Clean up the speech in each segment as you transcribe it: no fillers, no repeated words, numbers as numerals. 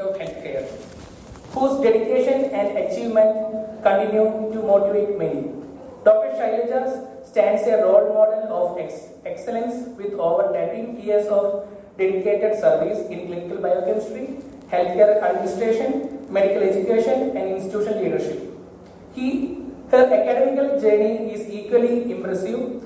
field of healthcare, whose dedication and achievement continue to motivate many. Dr. Shailaja stands a role model of excellence with over 13 years of dedicated service in clinical biochemistry, healthcare administration, medical education, and institutional leadership. Her academic journey is equally impressive,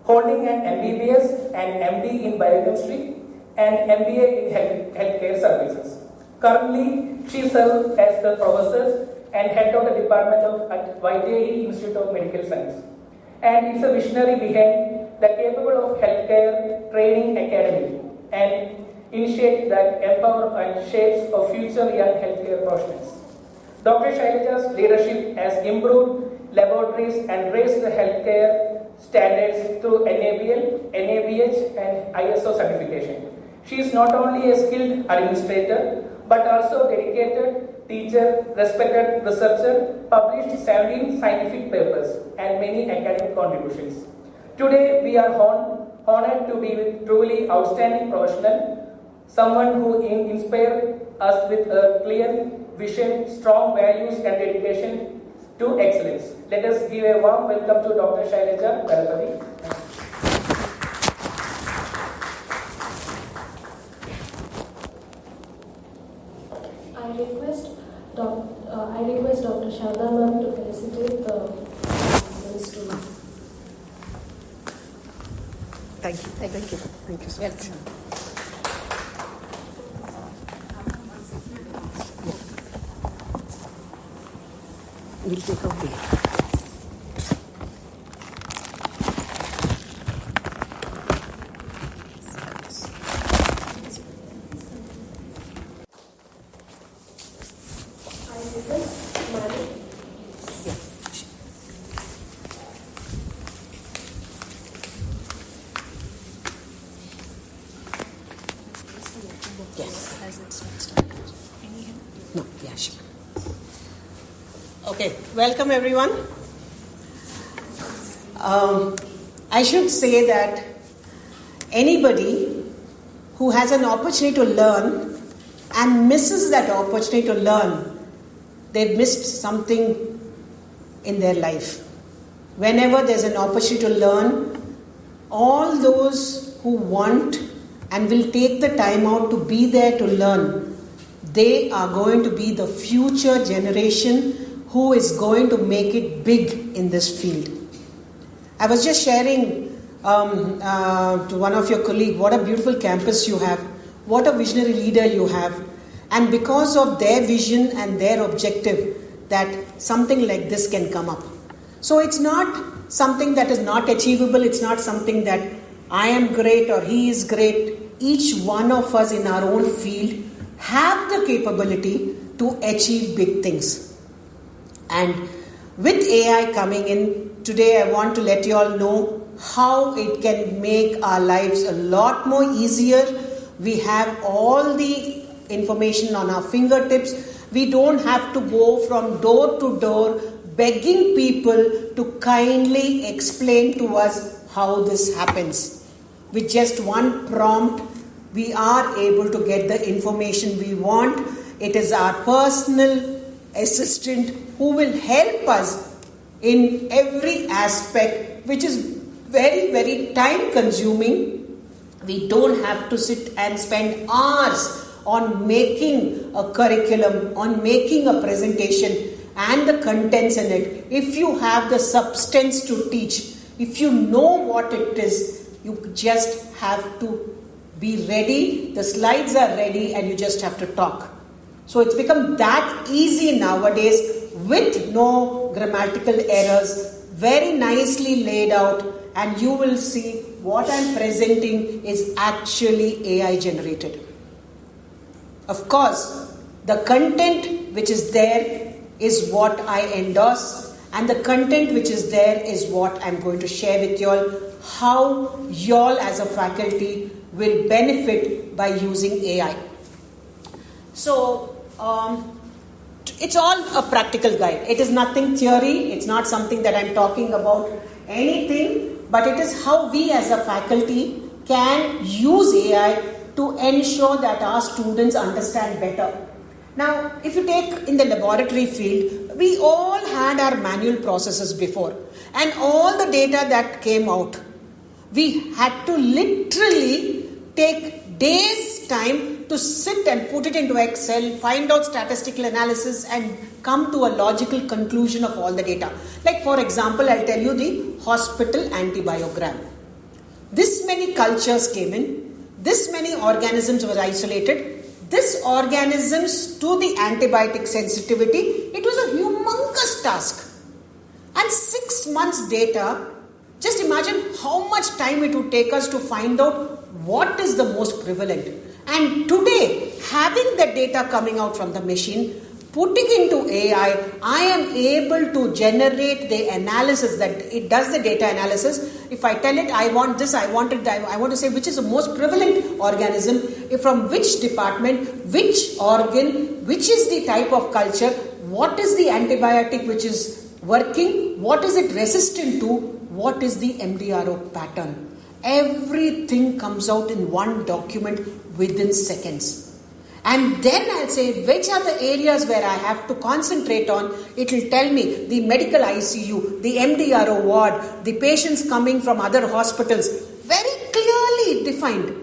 holding an MBBS and MD in biochemistry and MBA in healthcare services. Currently, she serves as the professor and head of the department at YTE Institute of Medical Science, and is a visionary behind the Capable of Healthcare Training Academy, and initiative that empower and shapes of future young healthcare professionals. Dr. Shailaja's leadership has improved laboratories and raised the healthcare standards through NABL, NABH, and ISO certification. She is not only a skilled administrator but also dedicated teacher, respected researcher, published 17 scientific papers and many academic contributions. Today we are honored to be with truly outstanding professional, someone who inspires us with a clear vision, strong values and dedication to excellence. Let us give a warm welcome to Dr. Shailaja Alapaty. I request Dr. Shailaja ma'am to felicitate the students. Thank you so much. We'll take a break. Okay, welcome everyone. I should say that anybody who has an opportunity to learn and misses that opportunity to learn, they've missed something in their life. Whenever there's an opportunity to learn, all those who want and will take the time out to be there to learn, they are going to be the future generation who is going to make it big in this field. I was just sharing to one of your colleagues, what a beautiful campus you have, what a visionary leader you have. And because of their vision and their objective, that something like this can come up. So it's not something that is not achievable, it's not something that I am great or he is great. Each one of us in our own field have the capability to achieve big things. And with AI coming in, today I want to let you all know how it can make our lives a lot more easier. We have all the information on our fingertips. We don't have to go from door to door begging people to kindly explain to us how this happens. With just one prompt, we are able to get the information we want. It is our personal assistant who will help us in every aspect, which is very, very time consuming. We don't have to sit and spend hours on making a curriculum, on making a presentation and the contents in it. If you have the substance to teach, if you know what it is, you just have to be ready. The slides are ready and you just have to talk. So it's become that easy nowadays with no grammatical errors, very nicely laid out, and you will see what I'm presenting is actually AI generated. Of course, the content which is there is what I endorse, and the content which is there is what I'm going to share with you all, how you all as a faculty will benefit by using AI. So, it's all a practical guide. It is nothing theory. It's not something that I'm talking about anything, but it is how we as a faculty can use AI to ensure that our students understand better. Now, if you take in the laboratory field, we all had our manual processes before, and all the data that came out, we had to literally take days' time to sit and put it into Excel, find out statistical analysis, and come to a logical conclusion of all the data. Like, for example, I'll tell you the hospital antibiogram. This many cultures came in, this many organisms were isolated. This organisms to the antibiotic sensitivity, it was a humongous task. And 6 months data, just imagine how much time it would take us to find out what is the most prevalent. And today, having the data coming out from the machine, putting into AI, I am able to generate the analysis that it does the data analysis. If I tell it, I want this, I want it, I want to say which is the most prevalent organism, from which department, which organ, which is the type of culture, what is the antibiotic which is working, what is it resistant to, what is the MDRO pattern. Everything comes out in one document within seconds. And then I'll say which are the areas where I have to concentrate on. It will tell me the medical ICU, the MDRO ward, the patients coming from other hospitals, very clearly defined.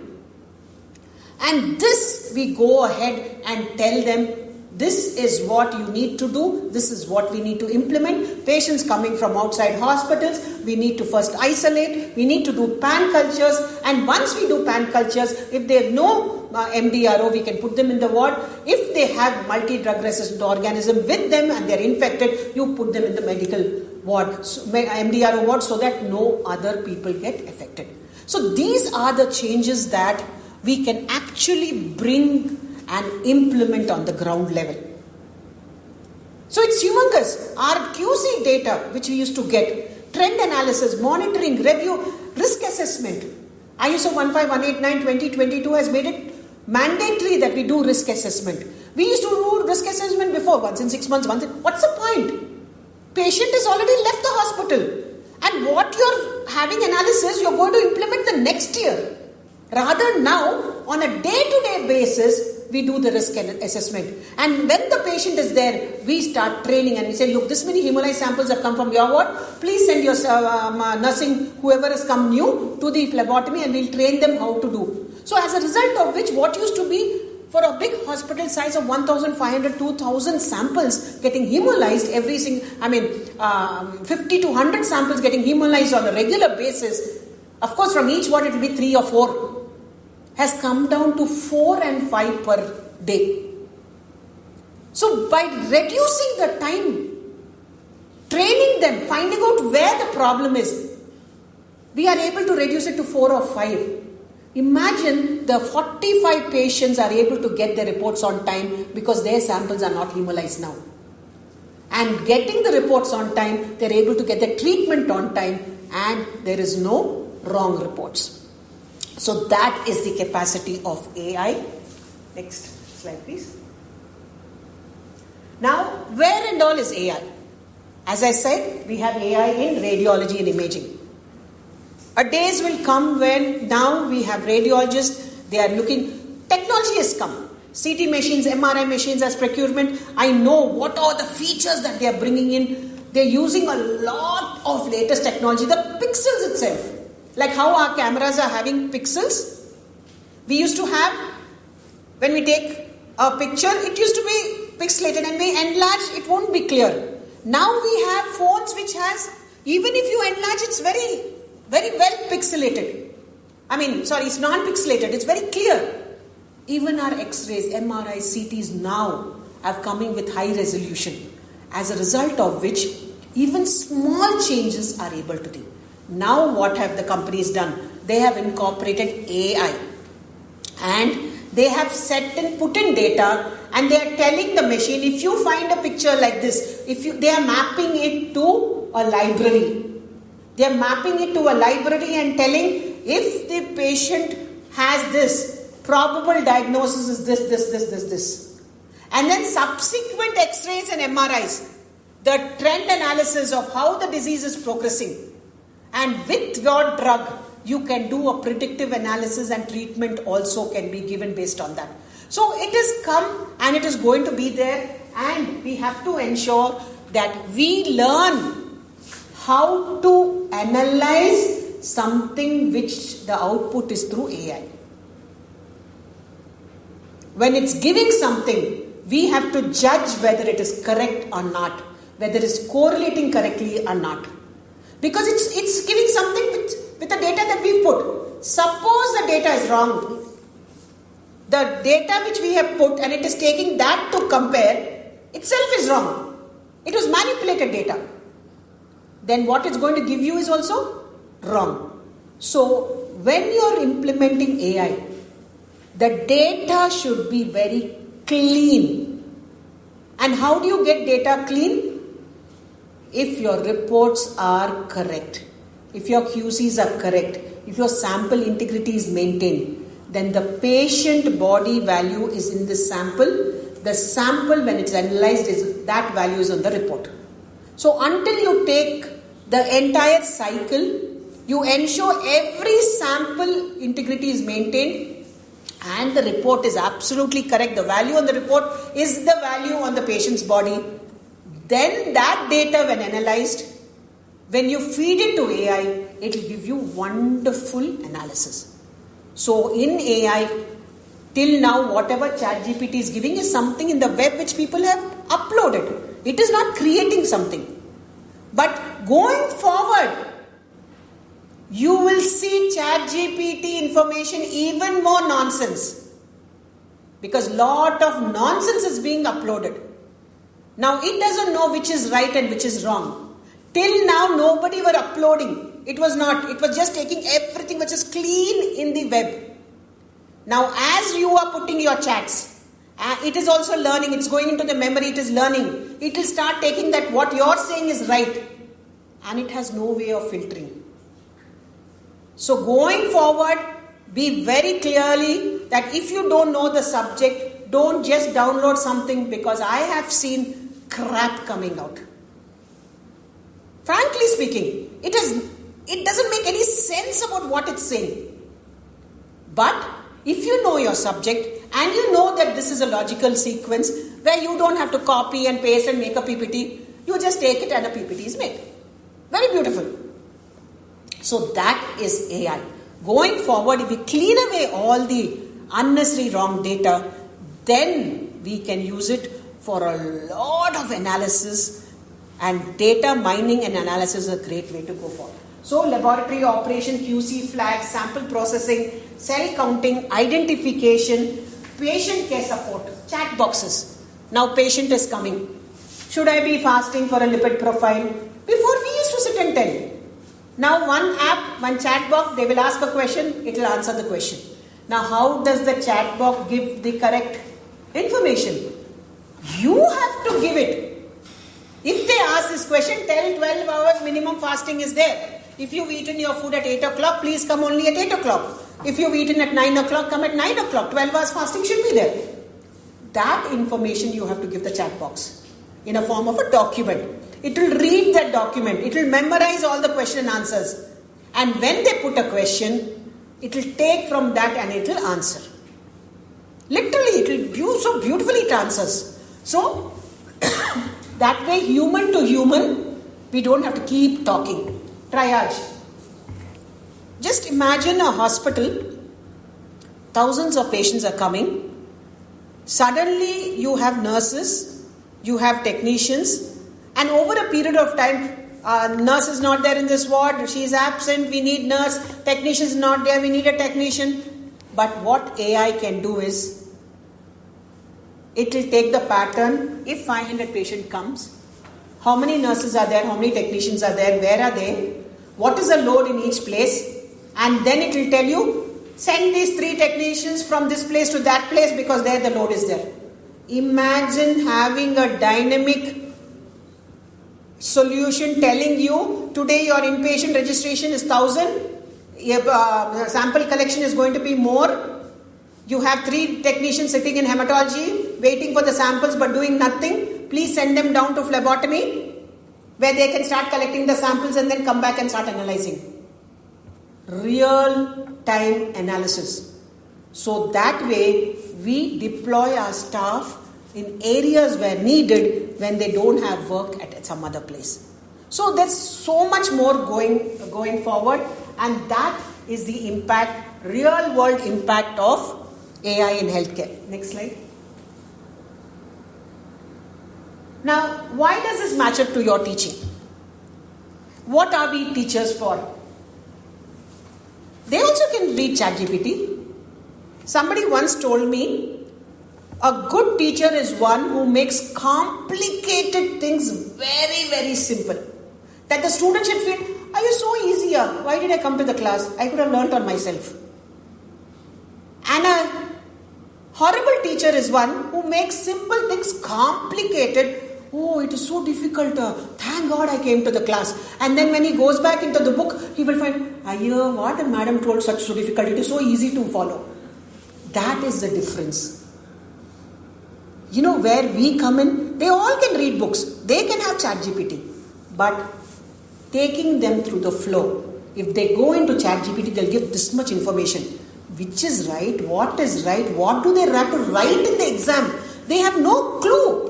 And this we go ahead and tell them, this is what you need to do, this is what we need to implement. Patients coming from outside hospitals, we need to first isolate, we need to do pan cultures, and once we do pan cultures, if they have no MDRO, we can put them in the ward. If they have multi-drug resistant organism with them and they are infected, you put them in the medical ward, MDRO ward, so that no other people get affected. So these are the changes that we can actually bring and implement on the ground level. So it's humongous. Our QC data, which we used to get, trend analysis, monitoring, review, risk assessment. ISO 15189-2022 has made it mandatory that we do risk assessment. We used to do risk assessment before, once in 6 months, what's the point? Patient has already left the hospital. And what you're having analysis, you're going to implement the next year. Rather now, on a day-to-day basis, we do the risk assessment. And when the patient is there, we start training and we say, look, this many hemolyzed samples have come from your ward. Please send your nursing, whoever has come new, to the phlebotomy and we'll train them how to do. So as a result of which, what used to be for a big hospital size of 1,500, 2,000 samples getting hemolyzed 50 to 100 samples getting hemolyzed on a regular basis. Of course, from each ward it will be 3 or 4. Has come down to 4 and 5 per day. So by reducing the time, training them, finding out where the problem is, we are able to reduce it to 4 or 5. Imagine the 45 patients are able to get their reports on time because their samples are not hemolyzed now. And getting the reports on time, they are able to get the treatment on time and there is no wrong reports. So that is the capacity of AI. Next slide, please. Now, where and all is AI? As I said, we have AI in radiology and imaging. A days will come when now we have radiologists, they are looking, technology has come. CT machines, MRI machines as procurement. I know what are the features that they are bringing in. They are using a lot of latest technology. The pixels itself. Like how our cameras are having pixels. We used to have, when we take a picture, it used to be pixelated and we enlarge, it won't be clear. Now we have phones which has, even if you enlarge, it's very, very well pixelated. It's non-pixelated, it's very clear. Even our X-rays, MRIs, CTs now are coming with high resolution. As a result of which, even small changes are able to do. Now what have the companies done? They have incorporated AI and they have put in data and they are telling the machine, if you find a picture like this, they are mapping it to a library. They are mapping it to a library and telling if the patient has this, probable diagnosis is this. And then subsequent X-rays and MRIs, the trend analysis of how the disease is progressing. And with your drug, you can do a predictive analysis and treatment also can be given based on that. So it is come and it is going to be there, and we have to ensure that we learn how to analyze something which the output is through AI. When it's giving something, we have to judge whether it is correct or not, whether it's correlating correctly or not. Because it's giving something with the data that we put. Suppose the data is wrong. The data which we have put and it is taking that to compare itself is wrong. It was manipulated data. Then what it's going to give you is also wrong. So when you are implementing AI, the data should be very clean. And how do you get data clean? If your reports are correct, if your QCs are correct, if your sample integrity is maintained, then the patient body value is in the sample. The sample, when it's analyzed, is that value is on the report. So until you take the entire cycle, you ensure every sample integrity is maintained and the report is absolutely correct. The value on the report is the value on the patient's body. Then that data, when analyzed, when you feed it to AI, it will give you wonderful analysis. So in AI, till now, whatever ChatGPT is giving is something in the web which people have uploaded. It is not creating something. But going forward, you will see ChatGPT information even more nonsense. Because lot of nonsense is being uploaded. Now it doesn't know which is right and which is wrong. Till now nobody were uploading. It was not. It was just taking everything which is clean in the web. Now as you are putting your chats, it is also learning. It's going into the memory. It is learning. It will start taking that what you're saying is right. And it has no way of filtering. So going forward, be very clearly that if you don't know the subject, don't just download something, because I have seen crap coming out. Frankly speaking, it doesn't make any sense about what it's saying. But if you know your subject and you know that this is a logical sequence where you don't have to copy and paste and make a PPT, you just take it and a PPT is made. Very beautiful. So that is AI. Going forward, if we clean away all the unnecessary wrong data, then we can use it for a lot of analysis, and data mining and analysis is a great way to go for. So laboratory operation, QC flags, sample processing, cell counting, identification, patient care support, chat boxes. Now patient is coming. Should I be fasting for a lipid profile? Before we used to sit and tell. Now one app, one chat box, they will ask a question, it will answer the question. Now how does the chat box give the correct information? You have to give it. If they ask this question, tell 12 hours minimum fasting is there. If you've eaten your food at 8 o'clock, please come only at 8 o'clock. If you've eaten at 9 o'clock, come at 9 o'clock. 12 hours fasting should be there. That information you have to give the chat box in a form of a document. It will read that document. It will memorize all the question and answers. And when they put a question, it will take from that and it will answer. Literally, it will do so beautifully it answers. So, that way, human to human, we don't have to keep talking. Triage. Just imagine a hospital, thousands of patients are coming. Suddenly, you have nurses, you have technicians, and over a period of time, nurse is not there in this ward, she is absent, we need nurse, technician is not there, we need a technician. But what AI can do is, it will take the pattern. If 500 patient comes, how many nurses are there, how many technicians are there, where are they, what is the load in each place, and then it will tell you, send these 3 technicians from this place to that place because there the load is there. Imagine having a dynamic solution telling you, today your inpatient registration is 1,000, sample collection is going to be more. You have 3 technicians sitting in hematology, waiting for the samples but doing nothing. Please send them down to phlebotomy, where they can start collecting the samples and then come back and start analyzing. Real time analysis. So that way, we deploy our staff in areas where needed when they don't have work at some other place. So there's so much more going forward, and that is the impact, real world impact of AI in healthcare. Next slide. Now, why does this match up to your teaching? What are we teachers for? They also can read ChatGPT. Somebody once told me, a good teacher is one who makes complicated things very, very simple. That the student should feel, are you so easier? Why did I come to the class? I could have learnt on myself. And a horrible teacher is one who makes simple things complicated. Oh, it is so difficult. Thank God I came to the class. And then when he goes back into the book, he will find, what the madam told such so difficult. It is so easy to follow. That is the difference. You know, where we come in, they all can read books. They can have ChatGPT. But taking them through the flow, if they go into ChatGPT, they'll give this much information. Which is right? What do they have to write in the exam? They have no clue.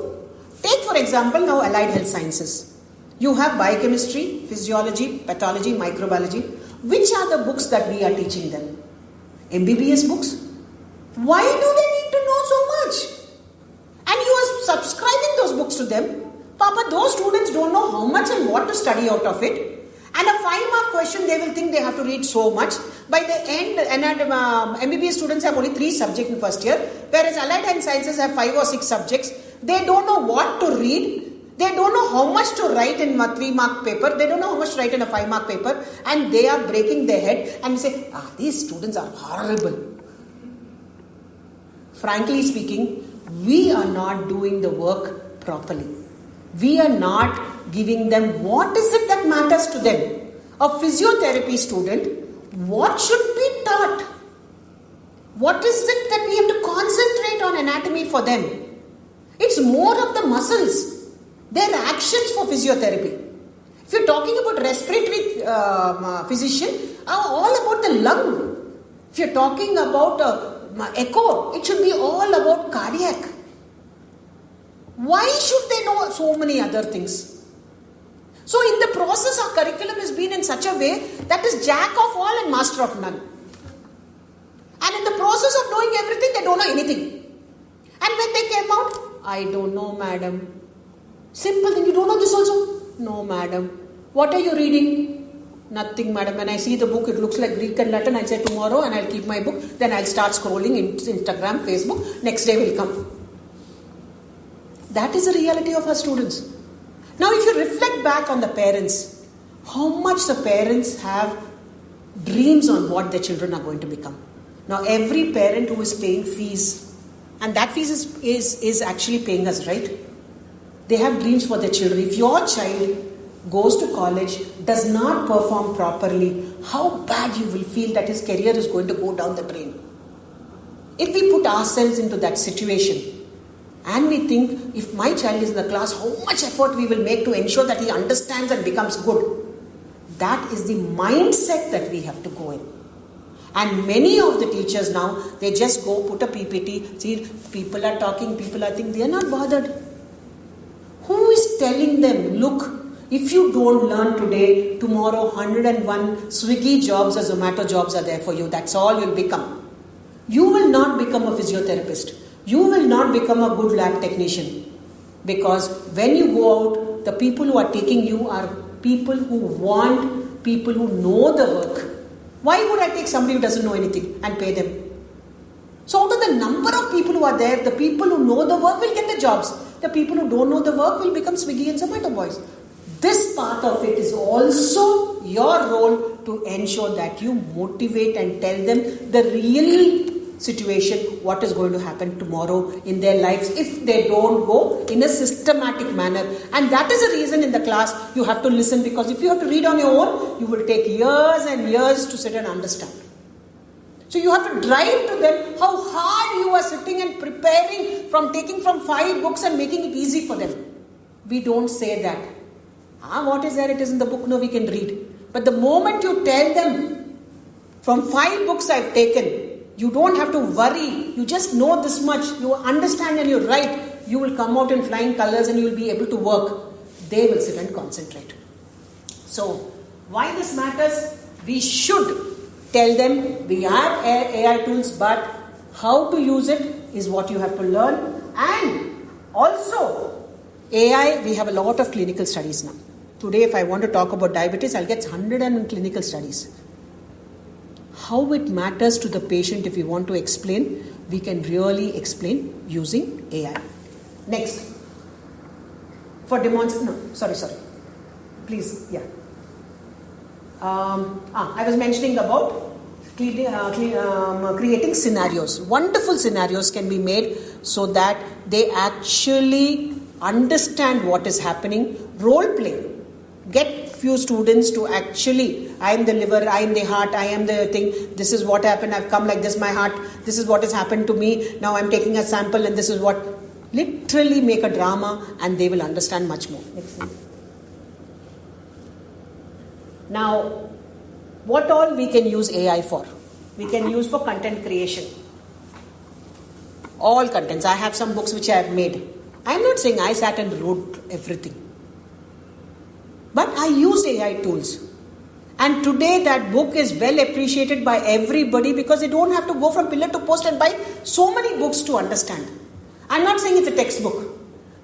Take for example now allied health sciences. You have biochemistry, physiology, pathology, microbiology. Which are the books that we are teaching them? MBBS books? Why do they need to know so much? And you are subscribing those books to them. Papa, those students don't know how much and what to study out of it. And a 5-mark question, they will think they have to read so much. By the end, MBBS students have only 3 subjects in first year, whereas allied health sciences have 5 or 6 subjects. They don't know what to read. They don't know how much to write in a 3-mark paper. They don't know how much to write in a 5-mark paper. And they are breaking their head and say, these students are horrible. Frankly speaking, we are not doing the work properly. We are not giving them what is it that matters to them. A physiotherapy student, what should be taught? What is it that we have to concentrate on anatomy for them? It's more of the muscles, their actions for physiotherapy. If you're talking about respiratory physician, all about the lung. If you're talking about echo, it should be all about cardiac. Why should they know so many other things? So in the process, our curriculum has been in such a way that is jack of all and master of none. And in the process of knowing everything, they don't know anything. And when they came out, I don't know, madam. Simple thing, you don't know this also? No, madam. What are you reading? Nothing, madam. When I see the book, it looks like Greek and Latin. I say tomorrow and I'll keep my book. Then I'll start scrolling in Instagram, Facebook. Next day will come. That is the reality of our students. Now, if you reflect back on the parents, how much the parents have dreams on what their children are going to become. Now, every parent who is paying fees, and that fees is actually paying us, right? They have dreams for their children. If your child goes to college, does not perform properly, how bad you will feel that his career is going to go down the drain. If we put ourselves into that situation, and we think, if my child is in the class, how much effort we will make to ensure that he understands and becomes good. That is the mindset that we have to go in. And many of the teachers now, they just go put a PPT, see, people are talking, people are thinking, they are not bothered. Who is telling them, look, if you don't learn today, tomorrow 101 Swiggy jobs or Zomato jobs are there for you. That's all you'll become. You will not become a physiotherapist. You will not become a good lab technician. Because when you go out, the people who are taking you are people who want people who know the work. Why would I take somebody who doesn't know anything and pay them? So out of the number of people who are there, the people who know the work will get the jobs. The people who don't know the work will become Swiggy and Zomato boys. This part of it is also your role to ensure that you motivate and tell them the real situation, what is going to happen tomorrow in their lives if they don't go in a systematic manner. And that is the reason in the class you have to listen, because if you have to read on your own, you will take years and years to sit and understand. So you have to drive to them how hard you are sitting and preparing from taking from 5 books and making it easy for them. We don't say that. What is there? It is in the book. No, we can read. But the moment you tell them, from 5 books I've taken, You don't have to worry. You just know this much. You understand and you write. You will come out in flying colors and you will be able to work. They will sit and concentrate. So, why this matters? We should tell them we have AI tools, but how to use it is what you have to learn. And also, AI, we have a lot of clinical studies now. Today, if I want to talk about diabetes, I'll get 100 clinical studies. How it matters to the patient, if we want to explain, we can really explain using AI. Next. For demonstration, sorry. Please, yeah. I was mentioning about creating scenarios. Wonderful scenarios can be made so that they actually understand what is happening. Role play. Get few students to actually, I am the liver, I am the heart, I am the thing, this is what happened, I've come like this, my heart, this is what has happened to me, now I'm taking a sample and this is what, literally make a drama and they will understand much more. Next slide. Now, what all we can use AI for? We can use for content creation. All contents. I have some books which I have made. I'm not saying I sat and wrote everything. But I used AI tools. And today that book is well appreciated by everybody because they don't have to go from pillar to post and buy so many books to understand. I'm not saying it's a textbook.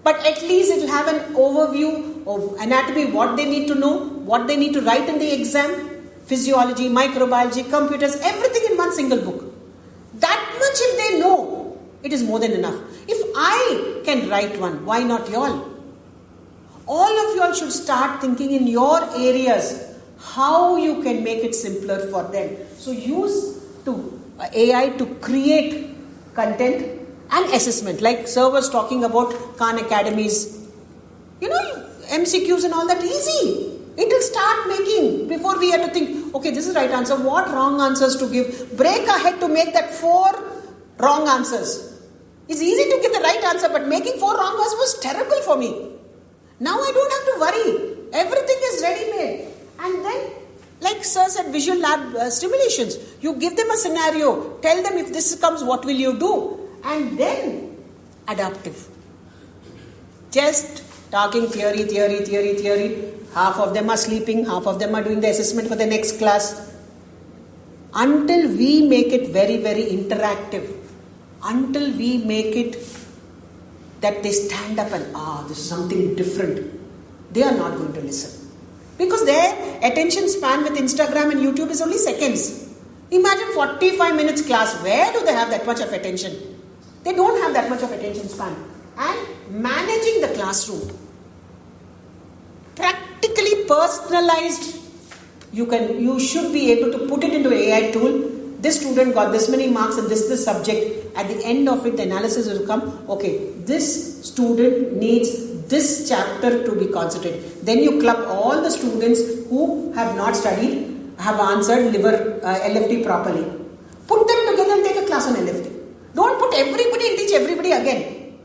But at least it will have an overview of anatomy, what they need to know, what they need to write in the exam, physiology, microbiology, computers, everything in one single book. That much if they know, it is more than enough. If I can write one, why not y'all? All of y'all should start thinking in your areas how you can make it simpler for them. So use AI to create content and assessment. Like Sir was talking about Khan Academies. MCQs and all that, easy. It will start making, before we have to think, okay, this is right answer, what wrong answers to give. Break ahead to make that 4 wrong answers. It's easy to get the right answer, but making 4 wrong answers was terrible for me. Now I don't have to worry. Everything is ready-made. And then, like Sir said, visual lab stimulations. You give them a scenario. Tell them if this comes, what will you do? And then, adaptive. Just talking theory. Half of them are sleeping. Half of them are doing the assessment for the next class. Until we make it very, very interactive. Until we make it that they stand up and, this is something different. They are not going to listen. Because their attention span with Instagram and YouTube is only seconds. Imagine 45 minutes class. Where do they have that much of attention? They don't have that much of attention span. And managing the classroom. Practically personalized. You should be able to put it into an AI tool. This student got this many marks in this subject. At the end of it, the analysis will come. Okay, this student needs this chapter to be concentrated. Then you club all the students who have not studied, have answered liver LFT properly. Put them together and take a class on LFT. Don't put everybody and teach everybody again.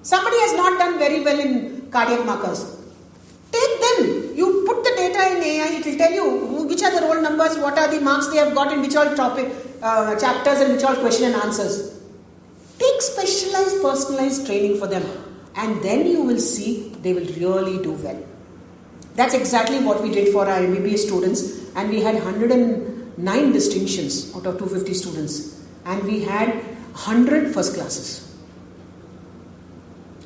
Somebody has not done very well in cardiac markers. Take them. You put the data in AI, it will tell you which are the roll numbers, what are the marks they have got in which all topic, chapters and which all question and answers. Take specialized, personalized training for them. And then you will see they will really do well. That's exactly what we did for our MBBS students. And we had 109 distinctions out of 250 students. And we had 100 first classes.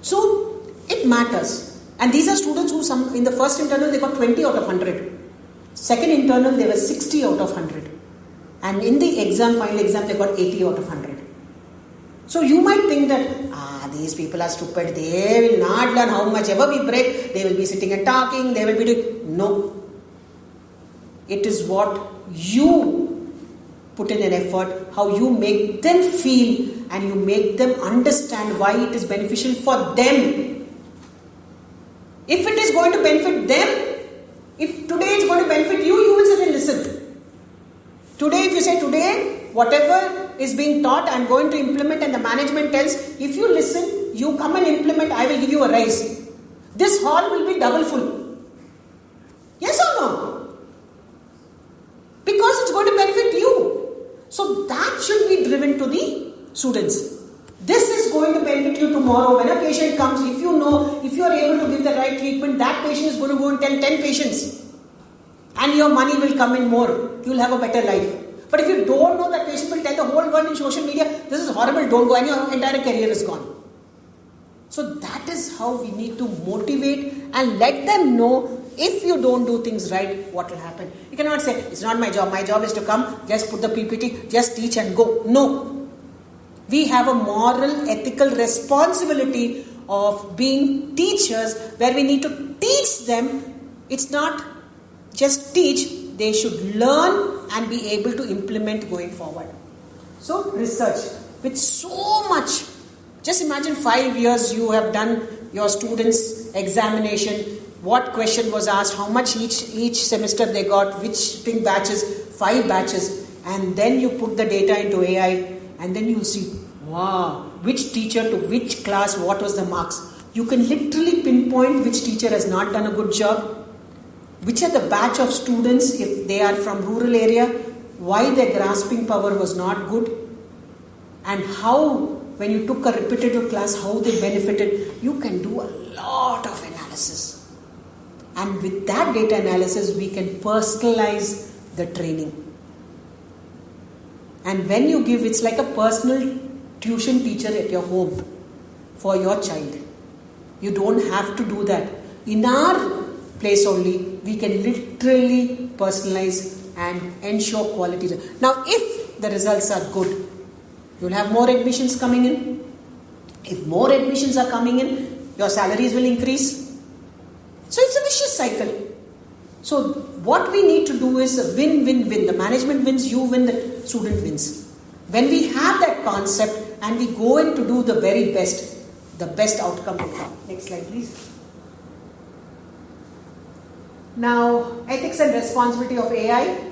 So, it matters. And these are students who in the first internal they got 20 out of 100. Second internal they were 60 out of 100. And in the final exam they got 80 out of 100. So you might think that, these people are stupid, they will not learn. How much ever we break, they will be sitting and talking, they will be doing. No. It is what you put in an effort, how you make them feel and you make them understand why it is beneficial for them. If it is going to benefit them, if today it's going to benefit you, you will sit and listen. Today, if you say today, whatever is being taught, I'm going to implement, and the management tells, if you listen, you come and implement, I will give you a raise. This hall will be double full. Yes or no? Because it's going to benefit you. So that should be driven students. This is going to benefit you tomorrow. When a patient comes, if you are able to give the right treatment, that patient is going to go and tell 10 patients. And your money will come in more. You will have a better life. But if you don't know, that patient will tell the whole world in social media, this is horrible, don't go, and your entire career is gone. So that is how we need to motivate and let them know, if you don't do things right, what will happen. You cannot say, it's not my job is to come, just put the PPT, just teach and go. No. We have a moral, ethical responsibility of being teachers, where we need to teach them. It's not just teach, they should learn and be able to implement going forward. So research with so much. Just imagine 5 years you have done your students' examination, what question was asked, how much each semester they got, which batches, 5 batches, and then you put the data into AI, and then you'll see, wow, which teacher to which class, what was the marks. You can literally pinpoint which teacher has not done a good job, which are the batch of students, if they are from rural area, why their grasping power was not good, and how, when you took a repetitive class, how they benefited. You can do a lot of analysis. And with that data analysis, we can personalize the training. And when you give, it's like a personal tuition teacher at your home for your child. You don't have to do that. In our place only, we can literally personalize and ensure quality. Now, if the results are good, you'll have more admissions coming in. If more admissions are coming in, your salaries will increase. So it's a vicious cycle. So what we need to do is a win-win-win. The management wins, you win, the student wins. When we have that concept and we go in to do the very best, the best outcome will come. Next slide, please. Now, ethics and responsibility of AI.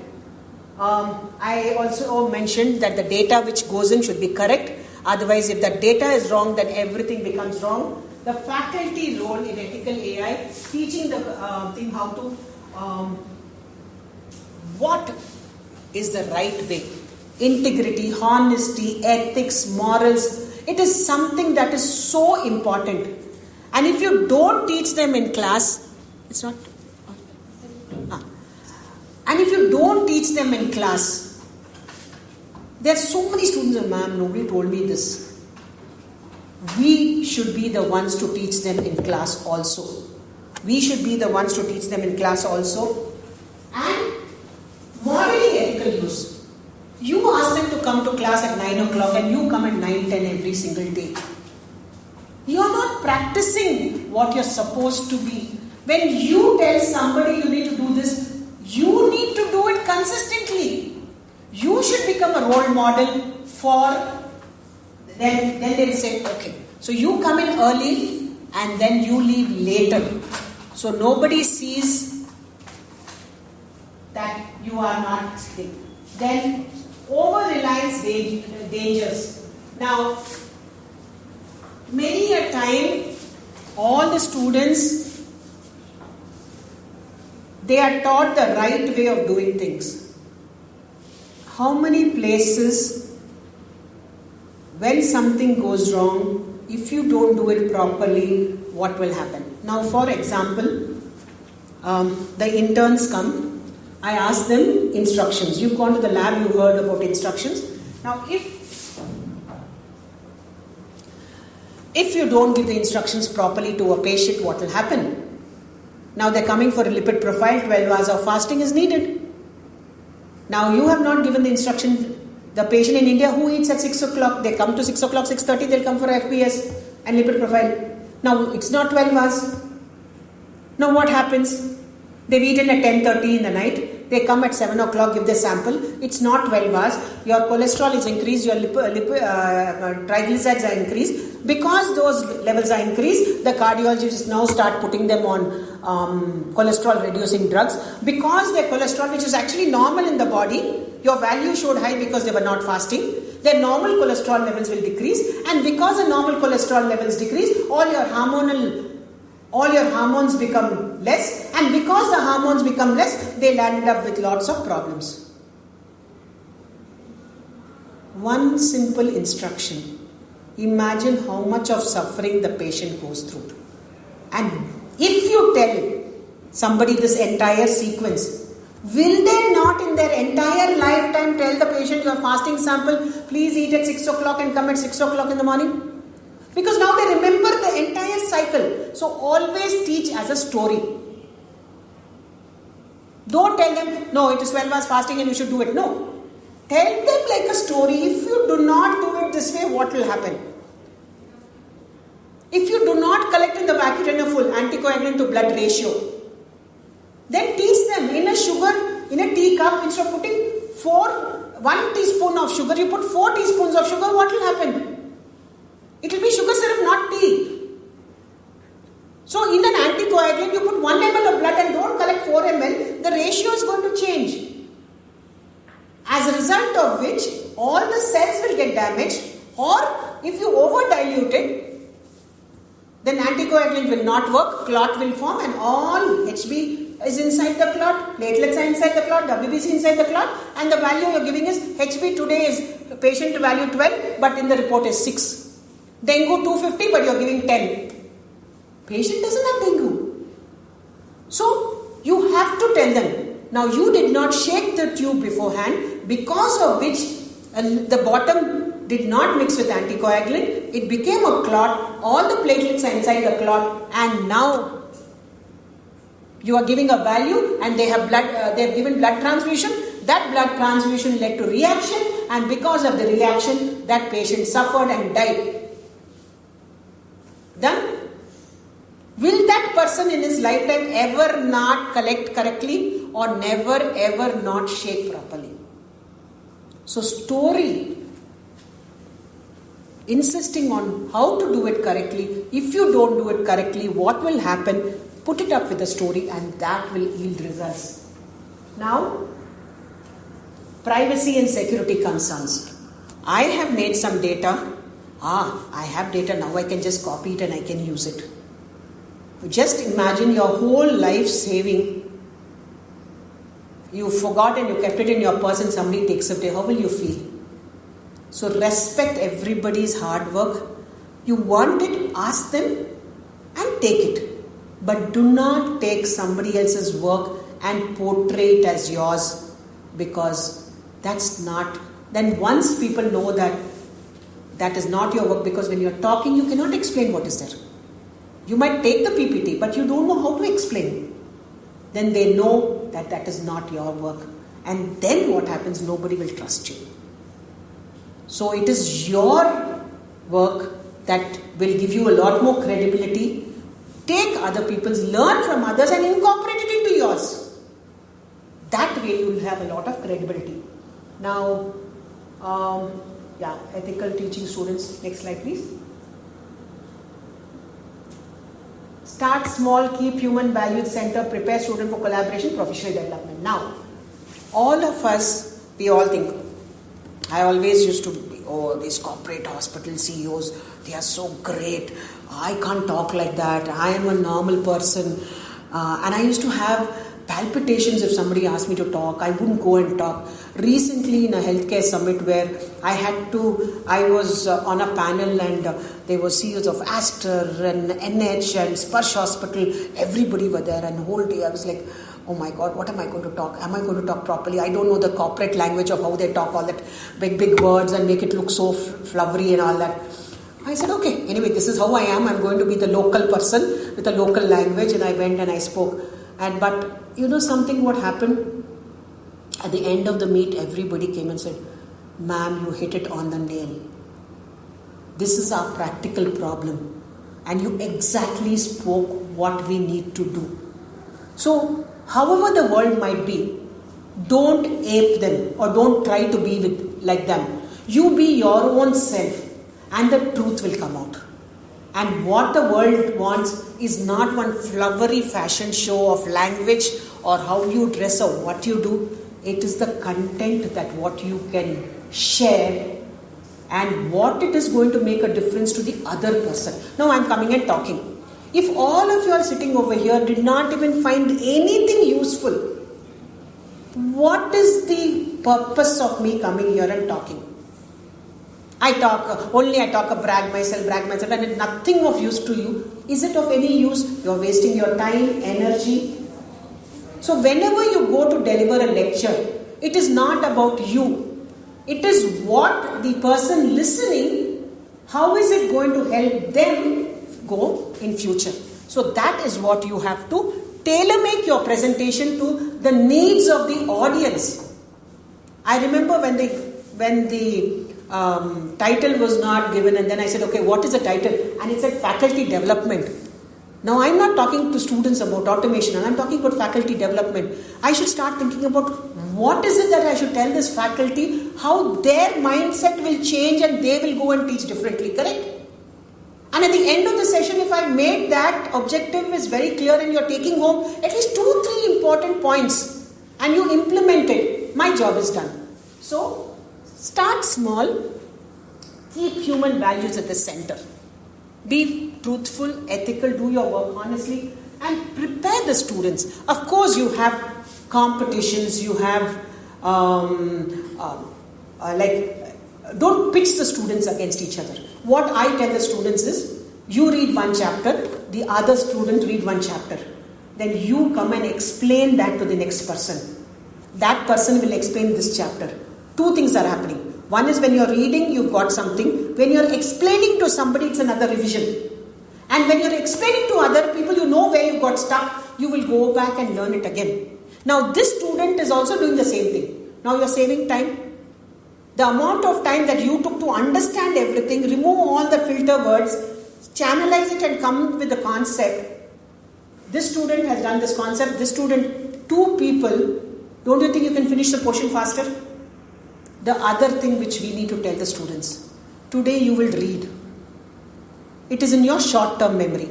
I also mentioned that the data which goes in should be correct. Otherwise, if the data is wrong, then everything becomes wrong. The faculty role in ethical AI, teaching the thing how to, what is the right way. Integrity, honesty, ethics, morals. It is something that is so important. And if you don't teach them in class, it's not... And if you don't teach them in class, there are so many students, ma'am, nobody told me this. We should be the ones to teach them in class also. We should be the ones to teach them in class also. And modeling ethical use. You ask them to come to class at 9 o'clock and you come at 9:10 every single day. You are not practicing what you're supposed to be. When you tell somebody you need to do this, you need to do it consistently. You should become a role model for them. Then they'll say, okay, so you come in early and then you leave later. So nobody sees that you are not sick. Then over-reliance dangers. Now, many a time, all the students, they are taught the right way of doing things. How many places, when something goes wrong, if you don't do it properly, what will happen? Now, for example, the interns come. I ask them instructions. You've gone to the lab, you heard about instructions. Now, if you don't give the instructions properly to a patient, what will happen? Now they're coming for a lipid profile, 12 hours of fasting is needed. Now you have not given the instruction. The patient in India who eats at 6 o'clock, they come to 6 o'clock, 6:30, they'll come for FBS and lipid profile. Now it's not 12 hours. Now what happens? They've eaten at 10:30 in the night. They come at 7 o'clock, give their sample. It's not 12 hours. Your cholesterol is increased, your triglycerides are increased. Because those levels are increased, the cardiologists now start putting them on cholesterol reducing drugs. Because their cholesterol, which is actually normal in the body, your value showed high because they were not fasting. Their normal cholesterol levels will decrease, and because the normal cholesterol levels decrease, all your hormones become less, and because the hormones become less, they landed up with lots of problems. one simple instruction. Imagine how much of suffering the patient goes through. And if you tell somebody this entire sequence, will they not in their entire lifetime tell the patient, your fasting sample, please eat at 6 o'clock and come at 6 o'clock in the morning? Because now they remember the entire cycle. So always teach as a story. Don't tell them, no, it is 12 hours fasting and you should do it. No. Tell them like a story. If you do not do it this way, what will happen? If you do not collect in the vacutaneer anticoagulant to blood ratio, then teach them in a sugar, in a teacup, instead of putting 1 teaspoon of sugar, you put 4 teaspoons of sugar, what will happen? It will be sugar syrup, not tea. So in an anticoagulant, you put 1 ml of blood and don't collect 4 ml, the ratio is going to change. As a result of which, all the cells will get damaged, or if you over dilute it, then anticoagulant will not work, clot will form, and all HB is inside the clot, platelets are inside the clot, WBC inside the clot, and the value you are giving is HB today is patient value 12, but in the report is 6. Dengue 250, but you are giving 10. Patient doesn't have dengue. So you have to tell them. Now you did not shake the tube beforehand, because of which the bottom did not mix with anticoagulant. It became a clot. All the platelets are inside the clot, and now you are giving a value, and they have blood. They have given blood transfusion. That blood transfusion led to reaction, and because of the reaction, that patient suffered and died. Then, will that person in his lifetime ever not collect correctly, or never ever not shake properly? So story, insisting on how to do it correctly. If you don't do it correctly, what will happen? Put it up with a story, and that will yield results. Now, privacy and security concerns. I have made some data. I have data now, I can just copy it and I can use it. Just imagine your whole life saving. You forgot and you kept it in your purse and somebody takes it away. How will you feel? So respect everybody's hard work. You want it, ask them and take it. But do not take somebody else's work and portray it as yours, because that's not. Then once people know that that is not your work, because when you're talking, you cannot explain what is there. You might take the PPT, but you don't know how to explain. Then they know that that is not your work. And then what happens? Nobody will trust you. So it is your work that will give you a lot more credibility. Take other people's, learn from others and incorporate it into yours. That way you will have a lot of credibility. Now, ethical teaching students. Next slide, please. Start small, keep human values center, prepare student for collaboration, professional development. Now, all of us, we all think, I always used to be, these corporate hospital CEOs, they are so great. I can't talk like that. I am a normal person. And I used to have palpitations if somebody asked me to talk. I wouldn't go and talk. Recently in a healthcare summit where I was on a panel and there were CEOs of Aster and NH and Sparsh Hospital. Everybody were there, and the whole day I was like, oh my God, what am I going to talk? Am I going to talk properly? I don't know the corporate language of how they talk, all that big words and make it look so flowery and all that. I said, okay, anyway, this is how I am. I'm going to be the local person with a local language. And I went and I spoke. But you know something, what happened? At the end of the meet, everybody came and said, ma'am, you hit it on the nail. This is our practical problem. And you exactly spoke what we need to do. So, however the world might be, don't ape them or don't try to be like them. You be your own self and the truth will come out. And what the world wants is not one flowery fashion show of language or how you dress or what you do. It is the content that what you can share and what it is going to make a difference to the other person. Now I'm coming and talking. If all of you are sitting over here did not even find anything useful, what is the purpose of me coming here and talking? I talk brag myself, and it's nothing of use to you. Is it of any use? You're wasting your time, energy. So whenever you go to deliver a lecture, it is not about you. It is what the person listening, how is it going to help them go in future. So that is what you have to tailor-make your presentation to the needs of the audience. I remember when the title was not given, and then I said, okay, what is the title? And it said faculty development. Now I'm not talking to students about automation, and I'm talking about faculty development. I should start thinking about what is it that I should tell this faculty, how their mindset will change and they will go and teach differently, correct? And at the end of the session, if I made that objective is very clear and you're taking home at least 2-3 important points and you implement it, my job is done. So start small, keep human values at the center. Be truthful, ethical, do your work honestly, and prepare the students. Of course, you have competitions, you have don't pitch the students against each other. What I tell the students is, you read one chapter, the other student read one chapter. Then you come and explain that to the next person. That person will explain this chapter. 2 things are happening. One is when you're reading, you've got something. When you're explaining to somebody, it's another revision. And when you're explaining to other people, you know where you got stuck, you will go back and learn it again. Now this student is also doing the same thing. Now you're saving time. The amount of time that you took to understand everything, remove all the filter words, channelize it and come with the concept. This student has done this concept, this student, 2 people, don't you think you can finish the portion faster? The other thing which we need to tell the students, today you will read. It is in your short-term memory.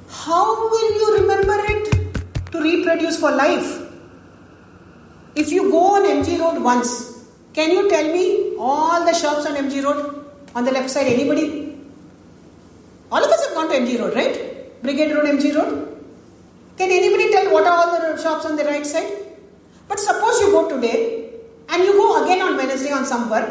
How will you remember it to reproduce for life? If you go on MG Road once, can you tell me all the shops on MG Road? On the left side, anybody? All of us have gone to MG Road, right? Brigade Road, MG Road. Can anybody tell what are all the shops on the right side? But suppose you go today and you go again on Wednesday on some work,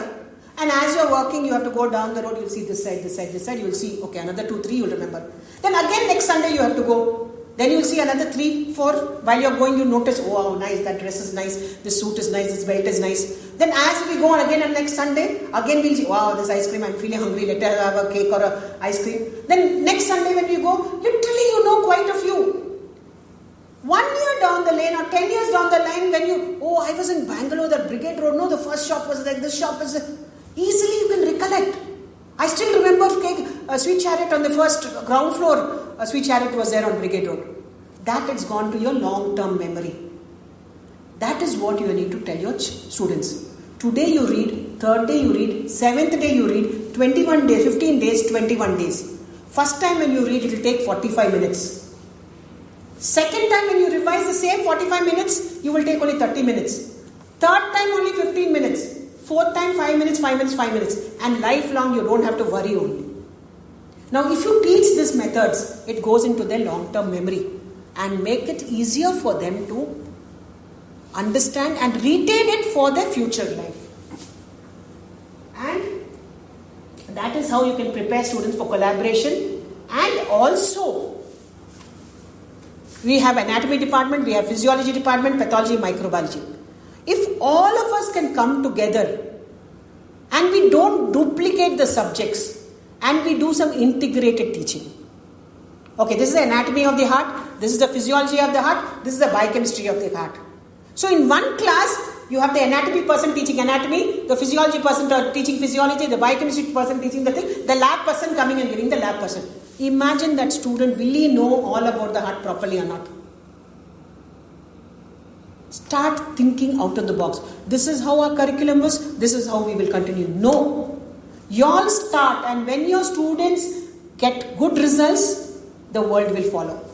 and as you're working, you have to go down the road, you'll see this side, this side, this side, you'll see, okay, another 2, 3, you'll remember. Then again next Sunday you have to go. Then you'll see another 3, 4. While you're going, you notice, oh, wow, nice, that dress is nice, this suit is nice, this belt is nice. Then as we go on again on next Sunday, again we'll see, wow, this ice cream, I'm feeling hungry, let us have a cake or a ice cream. Then next Sunday when we go, literally you know quite a few. 1 year down the lane or 10 years down the line when you, oh, I was in Bangalore, that Brigade Road, no, the first shop was like, this shop was, easily you can recollect. I still remember a sweet chariot on the first ground floor. A sweet chariot was there on Brigade Road. That has gone to your long-term memory. That is what you need to tell your students. Today you read, 3rd day you read, 7th day you read, 21 days, 15 days, 21 days. First time when you read, it will take 45 minutes. Second time when you revise the same 45 minutes, you will take only 30 minutes. Third time only 15 minutes. Fourth time 5 minutes, 5 minutes, 5 minutes. And lifelong you don't have to worry only. Now if you teach these methods, it goes into their long-term memory and make it easier for them to understand and retain it for their future life. And that is how you can prepare students for collaboration. And also, we have anatomy department, we have physiology department, pathology, microbiology. If all of us can come together and we don't duplicate the subjects and we do some integrated teaching. Okay, this is the anatomy of the heart, this is the physiology of the heart, this is the biochemistry of the heart. So in one class, you have the anatomy person teaching anatomy, the physiology person teaching physiology, the biochemistry person teaching the thing, the lab person coming and giving the lab person. Imagine that student, will he know all about the heart properly or not? Start thinking out of the box. This is how our curriculum was, this is how we will continue. No. You all start, and when your students get good results, the world will follow.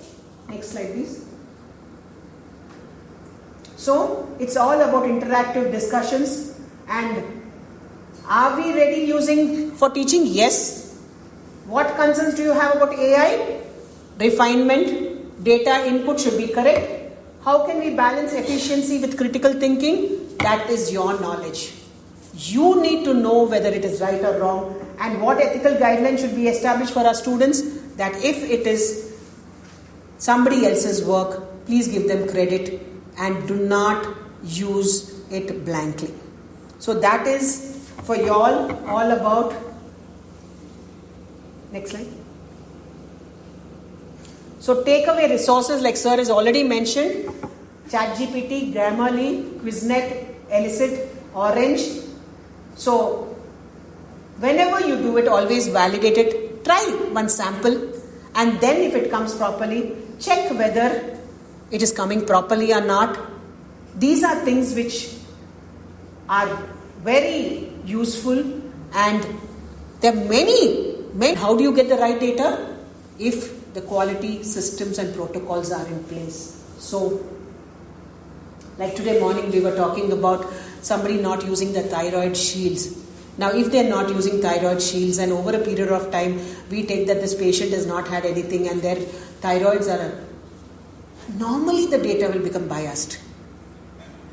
Next slide please. So, it's all about interactive discussions. And are we ready using for teaching? Yes. What concerns do you have about AI? Refinement, data input should be correct. How can we balance efficiency with critical thinking? That is your knowledge. You need to know whether it is right or wrong, and what ethical guidelines should be established for our students, that if it is somebody else's work, please give them credit and do not use it blankly. So that is for y'all all about. Next slide. So takeaway resources like sir has already mentioned: ChatGPT, Grammarly, Quiznet, Elicit, Orange. So whenever you do it, always validate it. Try one sample, and then if it comes properly, check whether it is coming properly or not. These are things which are very useful, and there are many. How do you get the right data? If the quality systems and protocols are in place. So, like today morning we were talking about somebody not using the thyroid shields. Now, if they're not using thyroid shields and over a period of time we take that this patient has not had anything and their thyroids are, normally the data will become biased.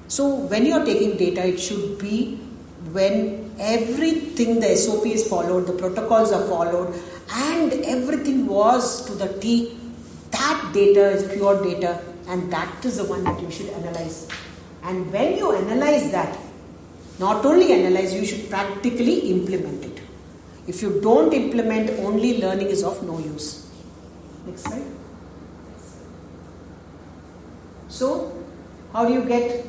So when you're taking data, it should be when everything, the SOP is followed, the protocols are followed, and everything was to the T. That data is pure data, and that is the one that you should analyze. And when you analyze that, not only analyze, you should practically implement it. If you don't implement, only learning is of no use. Next slide. So, how do you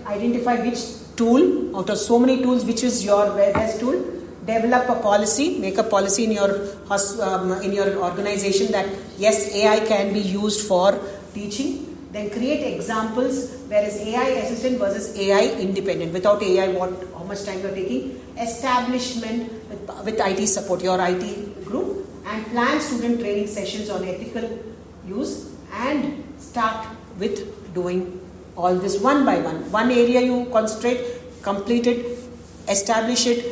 identify which tool out of so many tools, which is your best tool? Develop a policy, make a policy in your organization that yes, AI can be used for teaching. Then create examples where is AI assistant versus AI independent. Without AI, how much time you are taking? Establishment with IT support, your IT group, and plan student training sessions on ethical use, and start with doing all this one by one. One area you concentrate, complete it, establish it,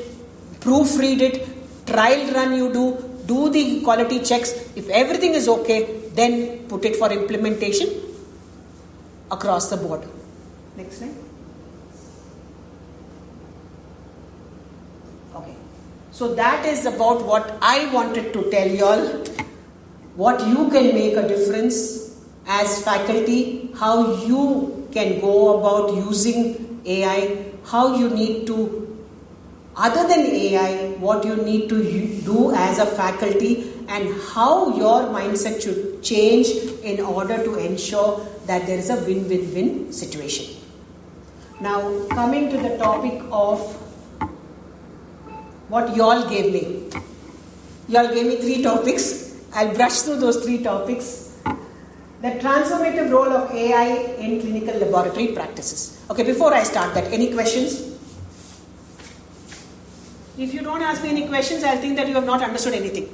proofread it, trial run you do the quality checks. If everything is okay, then put it for implementation across the board. Next slide. Okay. So that is about what I wanted to tell you all. What you can make a difference as faculty, how you can go about using AI, how you need to, other than AI, what you need to do as a faculty, and how your mindset should change in order to ensure that there is a win-win-win situation. Now, coming to the topic of what y'all gave me. Y'all gave me 3 topics. I'll brush through those 3 topics. The transformative role of AI in clinical laboratory practices. Okay, before I start that, any questions? If you don't ask me any questions, I'll think that you have not understood anything.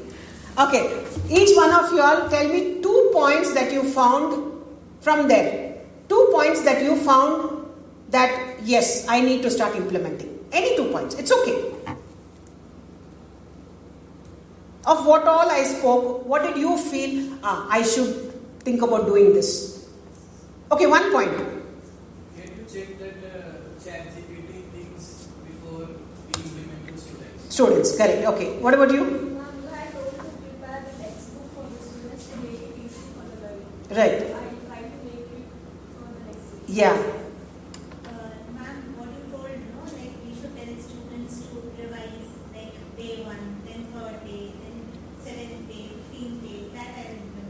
Okay, each one of you all tell me 2 points that you found from there. 2 points that you found that, yes, I need to start implementing. Any 2 points, it's okay. Of what all I spoke, what did you feel, I should think about doing this? Okay, 1 point. You have to check that ChatGPT thinks before we implement to students. Students, correct. Okay, what about you? You had told to prepare the textbook for the students to make it easy for the learning. Right. I try to make it for the next week. Yeah. Ma'am, what you told, like we should tell students to revise like day 1, then 3rd day, then 7th day, 15th day, that I remember.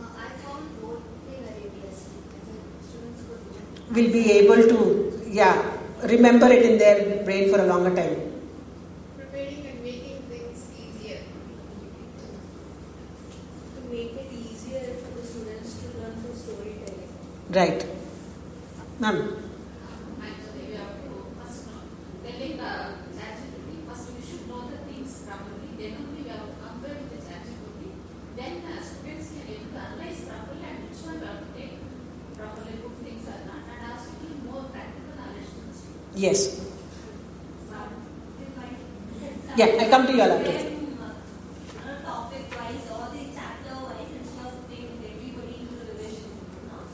I found both very interesting. Students could do. Will be able to, remember it in their brain for a longer time. Preparing and making things easier. To make it easier for the students to learn through storytelling. Right. Ma'am. Actually, we have to first know. Telling the ChatGPT, first we should know the things properly. Then only we have to compare with the ChatGPT. Then students can able to analyze properly and which one we have to take properly, good things or not, and also give more practical knowledge to the students. Yes. Yeah, I'll come to you all after. Topic wise or the chapter wise, instead of taking everybody into the revision.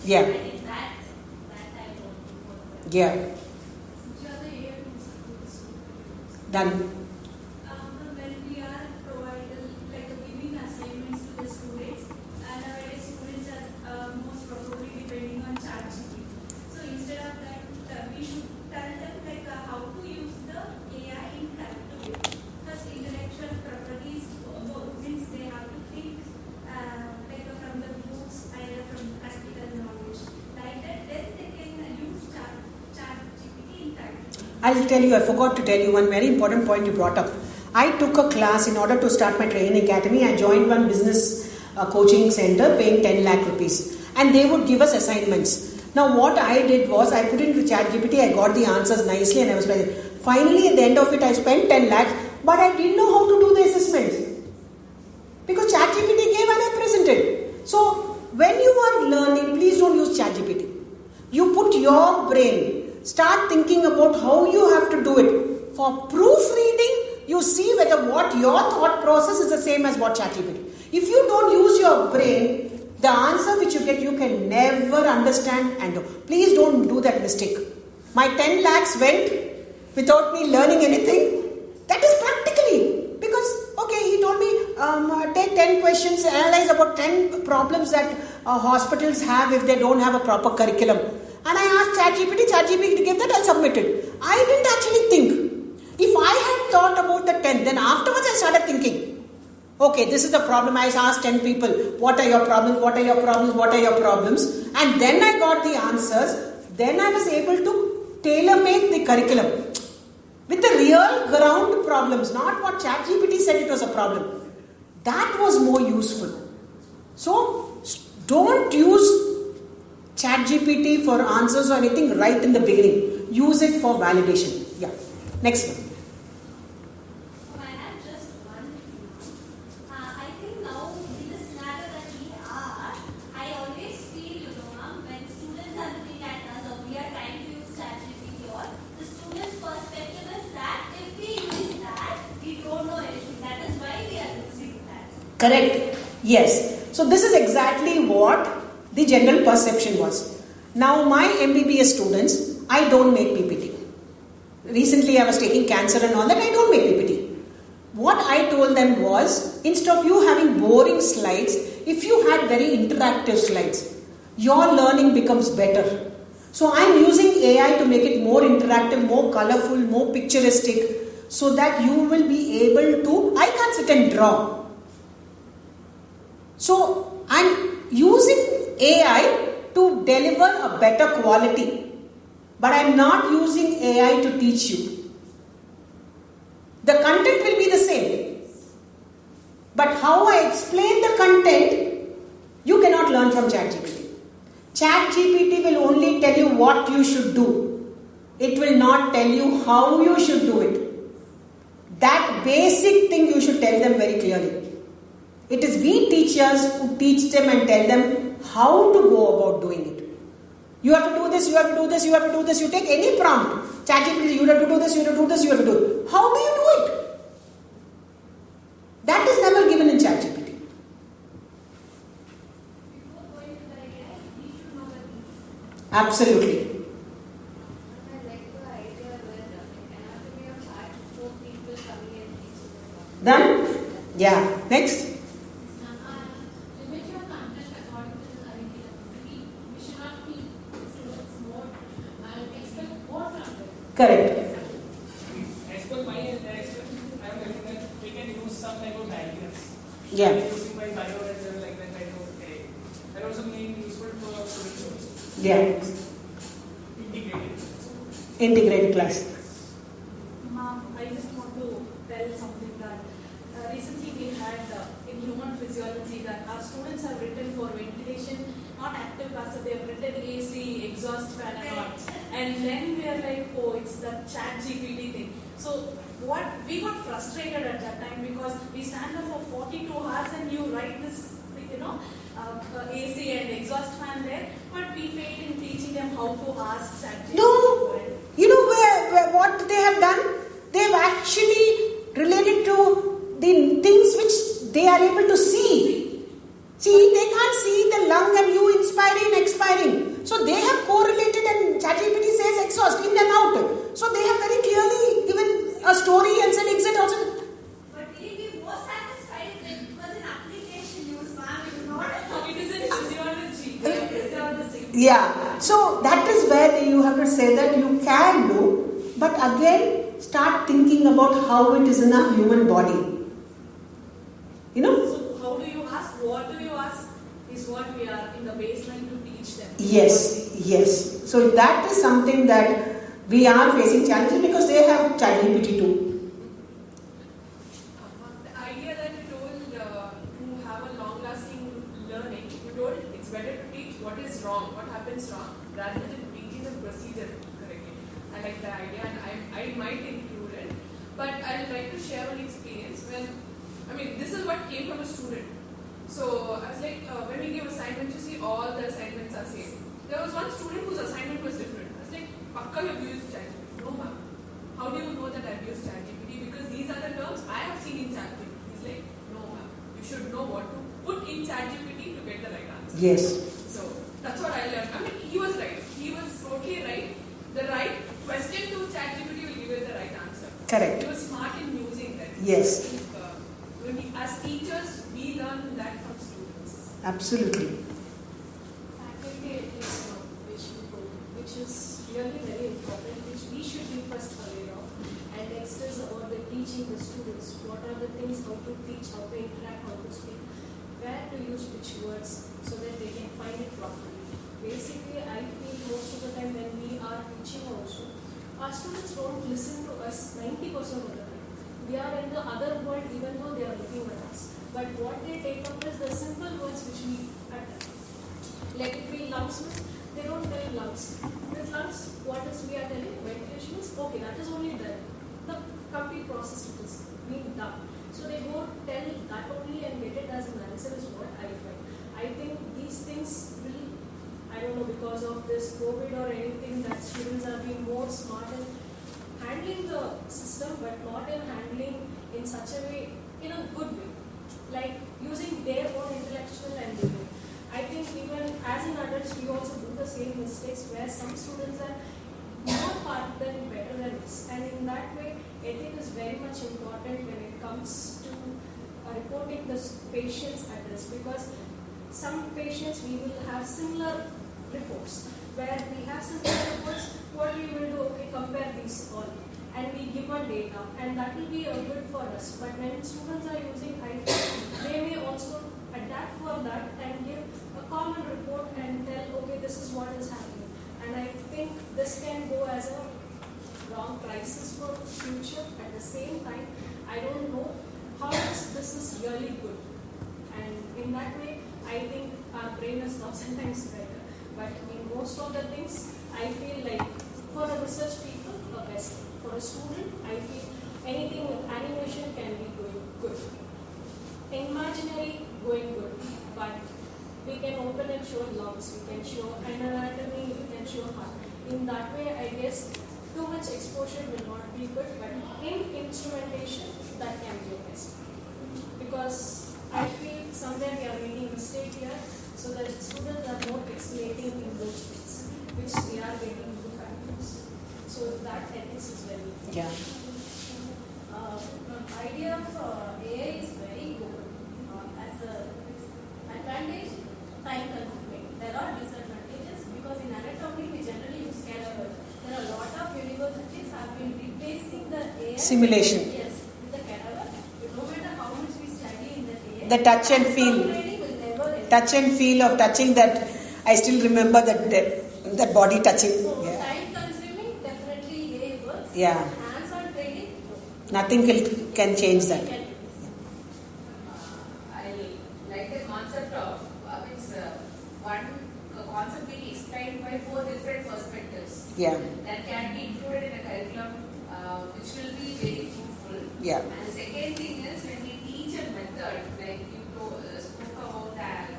Yeah. I think that I don't know. Yeah. Which are the AI tools to the students? Done. When we are providing, like giving assignments to the students, and nowadays students are most probably depending on ChatGPT. So instead of that, we should tell them like how to use the AI in correct way. First, intellectual properties, means they have to think like from the books, either from practical knowledge. Like that, then they can use ChatGPT in correct way. I'll tell you, I forgot to tell you one very important point you brought up. I took a class in order to start my training academy. I joined one business coaching center paying 10 lakh rupees. And they would give us assignments. Now what I did was, I put into ChatGPT, I got the answers nicely and I was like, finally at the end of it I spent 10 lakhs, but I didn't know how to do the assessments. Because ChatGPT gave and I presented. So when you are learning, please don't use ChatGPT. You put your brain, start thinking about how you have to do it. For proofreading, you see whether what your thought process is the same as what ChatGPT. If you don't use your brain, the answer which you get, you can never understand and do. Please don't do that mistake. My 10 lakhs went without me learning anything. That is practically. Because, okay, he told me, take 10 questions, analyze about 10 problems that hospitals have if they don't have a proper curriculum. And I asked ChatGPT gave that, I submitted. I didn't actually think. If I had thought about the 10, then afterwards I started thinking, okay, this is the problem. I asked 10 people, what are your problems, what are your problems, what are your problems? And then I got the answers. Then I was able to tailor-make the curriculum with the real ground problems, not what ChatGPT said it was a problem. That was more useful. So, don't use ChatGPT for answers or anything right in the beginning. Use it for validation. Yeah. Next one. I have just one. I think now in the scenario that we are, I always feel, when students are looking at us or we are trying to use ChatGPT, or the student's perspective is that if we use that, we don't know anything. That is why we are using that. Correct. Yes. So this is exactly what the general perception was. Now my MBBS students, I don't make PPT. Recently I was taking cancer and all that, I don't make PPT. What I told them was, instead of you having boring slides, if you had very interactive slides, your learning becomes better. So I'm using AI to make it more interactive, more colorful, more picturestic, so that you will be able to, I can't sit and draw. So I'm using AI to deliver a better quality. But I am not using AI to teach you. The content will be the same. But how I explain the content, you cannot learn from ChatGPT. ChatGPT will only tell you what you should do. It will not tell you how you should do it. That basic thing you should tell them very clearly. It is we teachers who teach them and tell them how to go about doing it. You have to do this, you have to do this, you have to do this. You take any prompt. ChatGPT, you have to do this, you have to do this, you have to do it. How do you do it? That is never given in ChatGPT. Before going to the AI, we should know the things. Absolutely. I like the idea where anatomy of art, 4 people coming and teaching. Done? Yeah. Next. Limit your content according to the curriculum. We should not be students more and expect more from them. Correct. As per my experience, I am telling that we can use some type of diagrams. Yeah. Using my bio and like that type of AI. That also may be useful for students also. Yeah. Integrated. Integrated class. Ma'am, I just want to tell something that recently we had in human physiology that our students have written for ventilation, not active passive, they have written AC, exhaust fan and all. And then we are like, oh, it's the ChatGPT thing. So what we got frustrated at that time because we stand up for 42 hours and you write this, AC and exhaust fan there, but we failed in teaching them how to ask ChatGPT No. for it. You know what they have done? They have actually related to the things which they are able to see. See, they can't see the lung and you inspiring and expiring. So they have correlated and ChatGPT says exhaust in and out. So they have very clearly given a story and Yeah, so that is where you have to say that you can do, but again, start thinking about how it is in a human body. You know? So how do you ask? What do you ask? Is what we are in the baseline to teach them. Yes. So that is something that we are facing challenges because they have ChatGPT too. The idea that you told to have a long-lasting learning, you told it's better to teach what is wrong, what happens wrong, rather than teaching the procedure correctly. I like the idea, and I might include it. But I'd like to share one experience this is what came from a student. So I was like, when we give assignments, you see all the assignments are same. There was one student whose assignment was different. I was like, Pakka, you have used ChatGPT. No, ma'am. How do you know that I've used ChatGPT? Because these are the terms I have seen in ChatGPT. He's like, no, ma'am. You should know what to put in ChatGPT to get the right answer. Yes. So that's what I learned. He was right. He was totally right. The right question to ChatGPT will give you the right answer. Correct. He was smart in using that. Yes. I think, as teachers, we learn that from students. Absolutely. Faculty ethics, which is really very important, which we should be first aware of. And next is about the teaching the students. What are the things, how to teach, how to interact, how to speak, where to use which words so that they can find it properly. Basically, I feel most of the time when we are teaching also, our students don't listen to us 90% of the time. We are in the other world even though they are looking at us. But what they take up is the simple words which we utter. Let it be lungs, they don't tell lungs. With lungs, what is we are telling? Ventilation is okay, that is only there. The complete process is being done. So they go tell that only and get it as an answer is what I find. I think these things will, I don't know, because of this COVID or anything, that students are being more smart in handling the system, but not in handling in such a way, in a good way, like using their own intellectual and living. I think even as an adults, we also do the same mistakes where some students are more part than better than us, and in that way, ethics is very much important when it comes to reporting the patient's address, because some patients we will have similar reports. Where we have similar reports, what we will do, okay, compare these all, and we give one data, and that will be good for us. But when students are using iPhone, they may also adapt for that and give a common report and tell, okay, this is what is happening. And I think this can go as a wrong crisis for future. At the same time, I don't know how this is really good. And in that way, I think our brain is not sometimes better. But in most of the things, I feel like for a research people, the best. For a student, I feel anything with animation can be going good. Imaginary, going good. But we can open and show lungs, we can show anatomy, we can show heart. In that way, I guess too much exposure will not be good, but in instrumentation, that can be a best. Because I feel somewhere we are making a mistake here, so that students are not explaining in those things, which they are getting into factors. So that ethics is very important. Yeah. The idea of AI is very good. As an advantage, time consuming. There are disadvantages because in anatomy we generally use cadaver. There are a lot of universities have been replacing the AI. Simulation. Yes, with the cadaver. No matter how much we study in the AI. The touch and feel. Touch and feel of touching that, I still remember that body touching. So time consuming, definitely AI works. Yeah. Hands-on training, Nothing can change that. I like the concept of one concept being explained by 4 different perspectives. Yeah. That can be included in a curriculum, which will be very fruitful. Yeah. And the second thing is when we teach a method, like you spoke about that.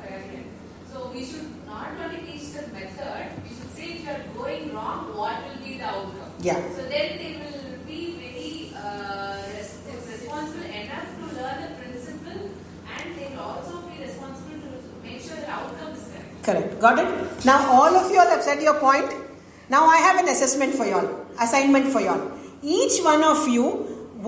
So we should not only teach the method, we should say if you are going wrong, what will be the outcome. Yeah. So then they will be very responsible enough to learn the principle, and they will also be responsible to make sure the outcome is correct. Correct. Got it? Now all of you all have said your point. Now I have an assignment for you all. Each one of you,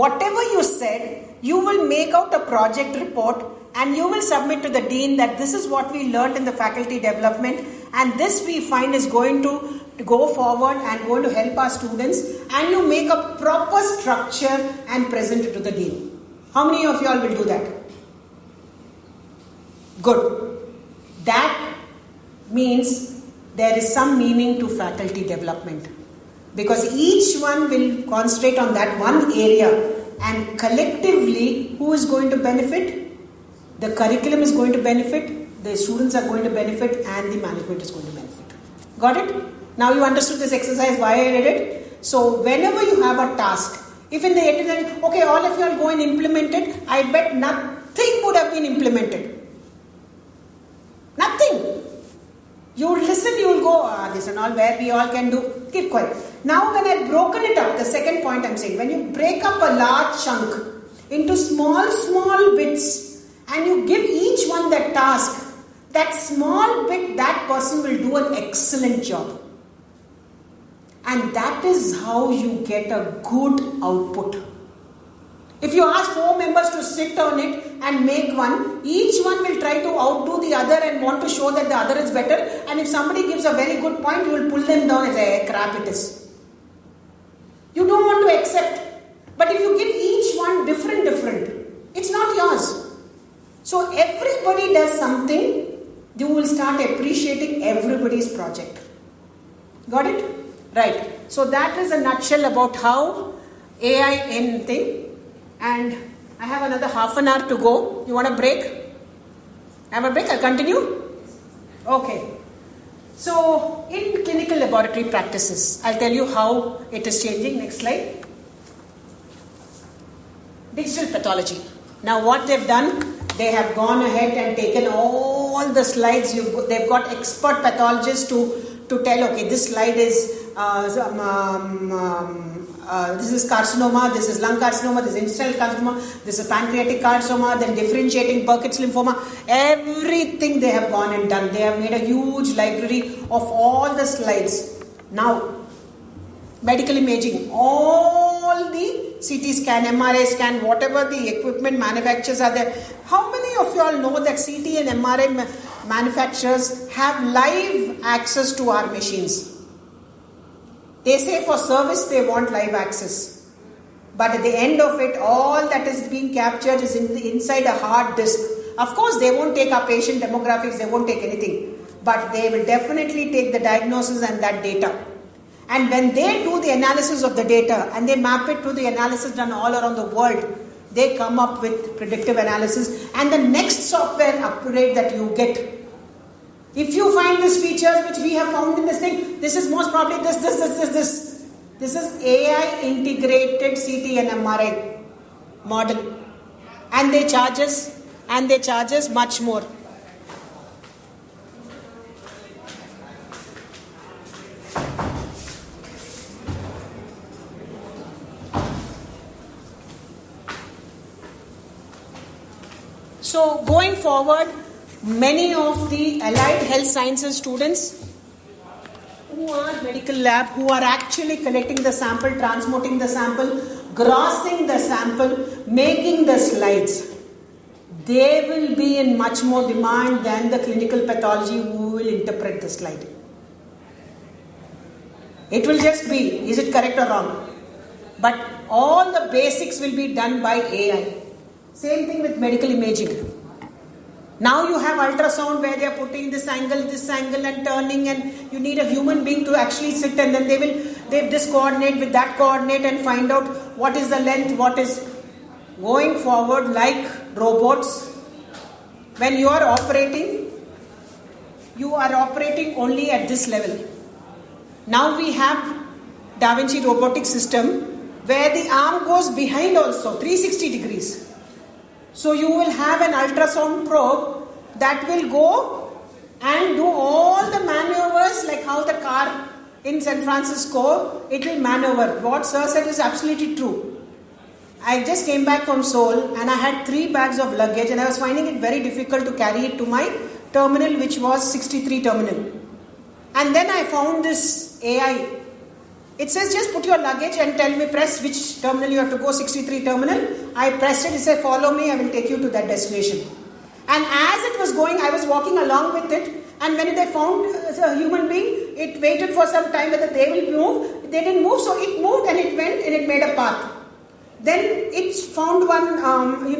whatever you said, you will make out a project report and you will submit to the dean that this is what we learned in the faculty development And this we find is going to go forward and going to help our students, and you make a proper structure and present it to the dean. How many of you all will do that? Good. That means there is some meaning to faculty development, because each one will concentrate on that one area, and collectively who is going to benefit? The curriculum is going to benefit, the students are going to benefit, and the management is going to benefit. Got it? Now you understood this exercise, why I did it? So whenever you have a task, if in the end, okay, all of you are going to implement it, I bet nothing would have been implemented. Nothing. You will listen, you will go, this and all, where we all can do. Keep quiet. Now when I've broken it up, the second point I'm saying, when you break up a large chunk into small bits, and you give each one that task, that small bit, that person will do an excellent job. And that is how you get a good output. If you ask 4 members to sit on it and make one, each one will try to outdo the other and want to show that the other is better. And if somebody gives a very good point, you will pull them down and say, crap it is. You don't want to accept. But if you give each one different, it's not yours. So everybody does something, you will start appreciating everybody's project. Got it? Right. So that is a nutshell about how AI in thing. And I have another half an hour to go. You want a break? Have a break? I'll continue? Okay. So in clinical laboratory practices, I'll tell you how it is changing. Next slide. Digital pathology. Now what they've done, they have gone ahead and taken all the slides. They've got expert pathologists to tell, okay, this slide is this is carcinoma, this is lung carcinoma, this is intestinal carcinoma, this is pancreatic carcinoma, then differentiating Burkitt's lymphoma. Everything they have gone and done. They have made a huge library of all the slides. Now, medical imaging, all the CT scan, MRI scan, whatever the equipment manufacturers are there. How many of you all know that CT and MRI manufacturers have live access to our machines? They say for service they want live access. But at the end of it, all that is being captured is inside a hard disk. Of course, they won't take our patient demographics, they won't take anything. But they will definitely take the diagnosis and that data. And when they do the analysis of the data and they map it to the analysis done all around the world, they come up with predictive analysis. And the next software upgrade that you get, if you find these features which we have found in this thing, this is most probably this. This is AI integrated CT and MRI model. And they charge us much more. So going forward, many of the allied health sciences students who are medical lab, who are actually collecting the sample, transmuting the sample, grossing the sample, making the slides, they will be in much more demand than the clinical pathology who will interpret the slide. It will just be, is it correct or wrong? But all the basics will be done by AI. Same thing with medical imaging. Now you have ultrasound where they are putting this angle and turning, and you need a human being to actually sit, and then they this coordinate with that coordinate and find out what is the length, what is going forward like robots. When you are operating only at this level. Now we have Da Vinci robotic system where the arm goes behind also, 360 degrees. So you will have an ultrasound probe that will go and do all the maneuvers, like how the car in San Francisco, it will maneuver. What Sir said is absolutely true. I just came back from Seoul and I had 3 bags of luggage and I was finding it very difficult to carry it to my terminal, which was 63 terminal. And then I found this AI. It says just put your luggage and tell me, press which terminal you have to go, 63 terminal. I pressed it, it said follow me, I will take you to that destination. And as it was going, I was walking along with it. And when they found a human being, it waited for some time whether they will move. They didn't move, so it moved and it went and it made a path. Then it found one,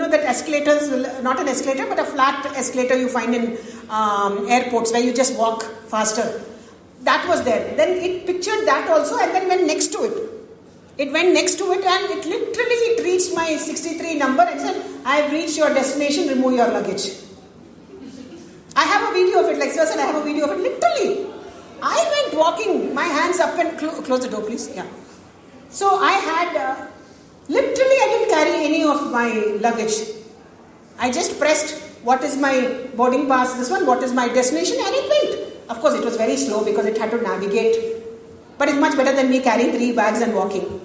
that escalators, not an escalator, but a flat escalator you find in airports where you just walk faster. That was there. Then it pictured that also and then went next to it. It went next to it and it reached my 63 number and said, I have reached your destination, remove your luggage. I have a video of it, like Sir said, I have a video of it, literally. I went walking, my hands up and close the door please, yeah. So I had, literally I didn't carry any of my luggage. I just pressed, what is my boarding pass, this one, what is my destination, and it went. Of course it was very slow because it had to navigate. But it's much better than me carrying 3 bags and walking.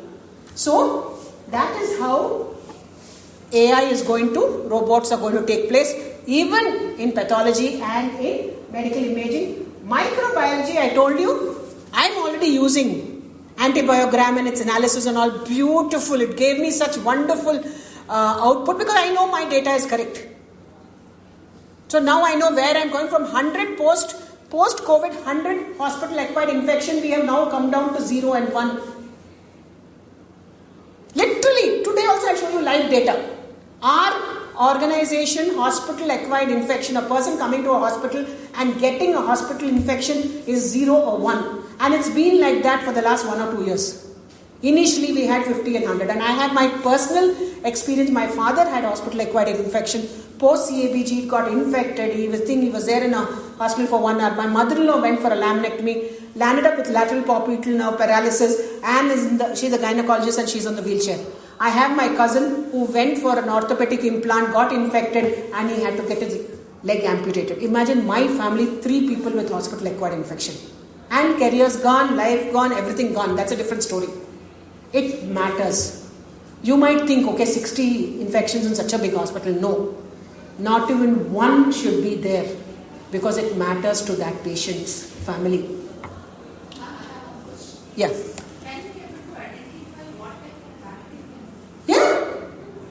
So, that is how AI is robots are going to take place, even in pathology and in medical imaging. Microbiology, I told you, I'm already using antibiogram and its analysis and all, beautiful. It gave me such wonderful output because I know my data is correct. So now I know where I'm going from 100 post-COVID, 100 hospital-acquired infection, we have now come down to 0 and 1. Literally, today also I'll show you live data. Our organization, hospital-acquired infection, a person coming to a hospital and getting a hospital infection is 0 or 1. And it's been like that for the last 1 or 2 years. Initially we had 50 and 100 and I had my personal experience. My father had hospital-acquired infection. Post-CABG got infected. He was there in a hospital for 1 hour. My mother-in-law went for a laminectomy, landed up with lateral popliteal nerve paralysis and she's a gynecologist and she's on the wheelchair. I have my cousin who went for an orthopedic implant, got infected and he had to get his leg amputated. Imagine my family, 3 people with hospital-acquired infection. And careers gone, life gone, everything gone. That's a different story. It matters. You might think, okay, 60 infections in such a big hospital. No. Not even 1 should be there because it matters to that patient's family. Yeah. Can you be able to identify what type of bacteria? Yeah.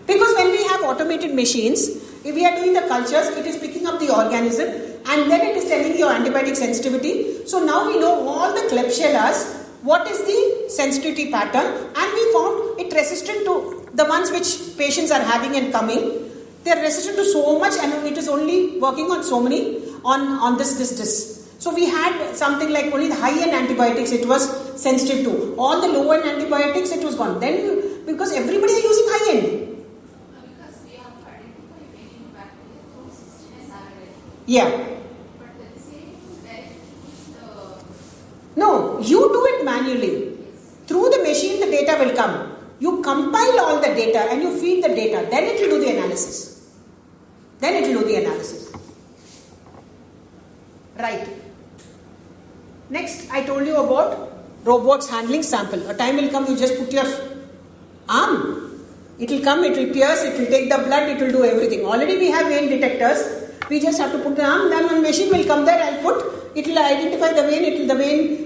Because when we have automated machines, if we are doing the cultures, it is picking up the organism and then it is telling your antibiotic sensitivity. So now we know all the Klebsiellas, what is the sensitivity pattern, and we found it resistant to the ones which patients are having and coming. They are resistant to so much and it is only working on so many, on this. So we had something like only the high-end antibiotics it was sensitive to. All the low-end antibiotics it was gone. Then, because everybody is using high-end. Because we have to identify many bacteria through system SRI. Yeah. But the same directly is No, you do it manually. Through the machine the data will come. You compile all the data and you feed the data. Then it will do the analysis. Right. Next, I told you about robots handling sample. A time will come, you just put your arm. It will come, it will pierce, it will take the blood, it will do everything. Already we have vein detectors. We just have to put the arm, then one machine will come there, it will identify the vein,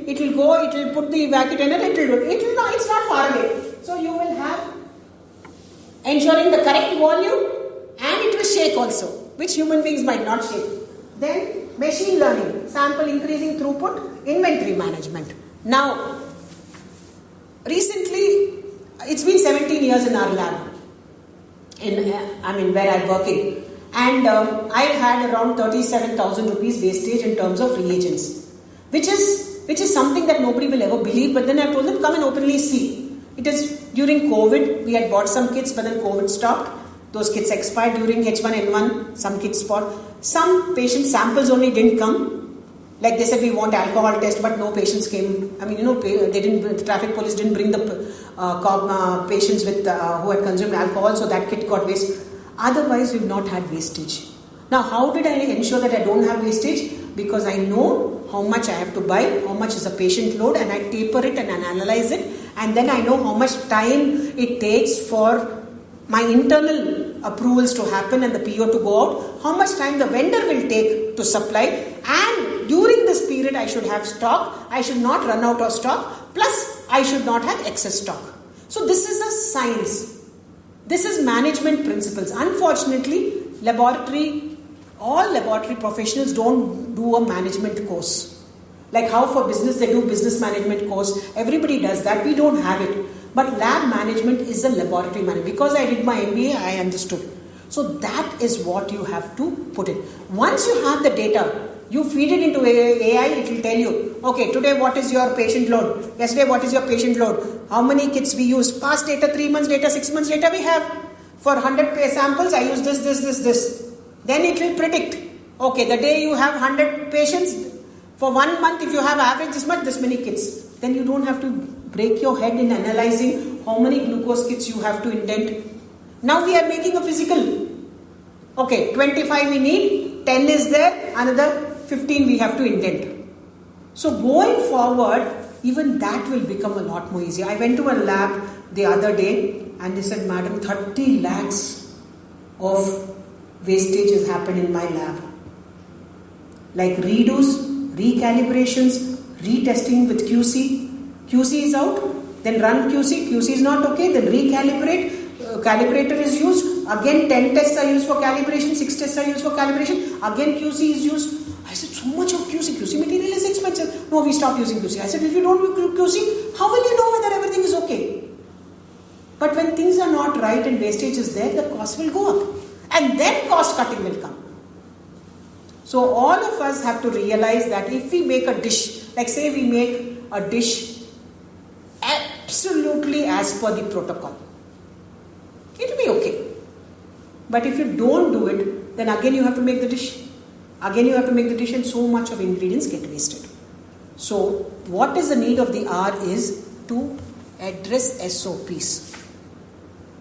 it will go, it will put the vacuum, it's not far away. So you will have ensuring the correct volume and it will shake also, which human beings might not shake. Then machine learning, sample increasing throughput, inventory management. Now, recently, it's been 17 years in our lab, where I'm working. And I've had around 37,000 rupees wastage in terms of reagents, which is something that nobody will ever believe. But then I told them, come and openly see. It is during COVID, we had bought some kits, but then COVID stopped. Those kits expired during H1N1, some kits bought. Some patient samples only didn't come. Like they said, we want alcohol test, but no patients came. The traffic police didn't bring the patients with who had consumed alcohol, so that kit got wasted. Otherwise, we've not had wastage. Now, how did I ensure that I don't have wastage? Because I know how much I have to buy, how much is a patient load, and I taper it and analyze it. And then I know how much time it takes for my internal approvals to happen and the PO to go out, how much time the vendor will take to supply, and during this period I should have stock, I should not run out of stock, plus I should not have excess stock. So this is a science. This is management principles. Unfortunately, laboratory All laboratory professionals don't do a management course. Like how for business they do business management course, everybody does that, we don't have it. But lab management is a laboratory management. Because I did my MBA, I understood. So that is what you have to put in. Once you have the data, you feed it into AI, it will tell you, okay, today what is your patient load? Yesterday what is your patient load? How many kits we used? Past data, 3 months data, 6 months data we have. For 100 samples, I use this. Then it will predict, okay, the day you have 100 patients, for 1 month if you have average this much, this many kits. Then you don't have to break your head in analyzing how many glucose kits you have to indent. Now we are making a physical. Okay, 25 we need, 10 is there, another 15 we have to indent. So going forward, even that will become a lot more easier. I went to a lab the other day and they said, Madam, 30 lakhs of wastages happen in my lab. Like redos, recalibrations, retesting with QC. QC is out, then run QC. QC is not okay, then recalibrate. Calibrator is used. Again 10 tests are used for calibration, 6 tests are used for calibration. Again QC is used. I said, so much of QC. QC material is expensive. No, we stopped using QC. I said, if you don't use QC, how will you know whether everything is okay? But when things are not right and wastage is there, the cost will go up. And then cost cutting will come. So all of us have to realize that if we make a dish, like say we make a dish absolutely as per the protocol, it will be okay. But if you don't do it, then again you have to make the dish. Again you have to make the dish and so much of ingredients get wasted. So what is the need of the hour is to address SOPs.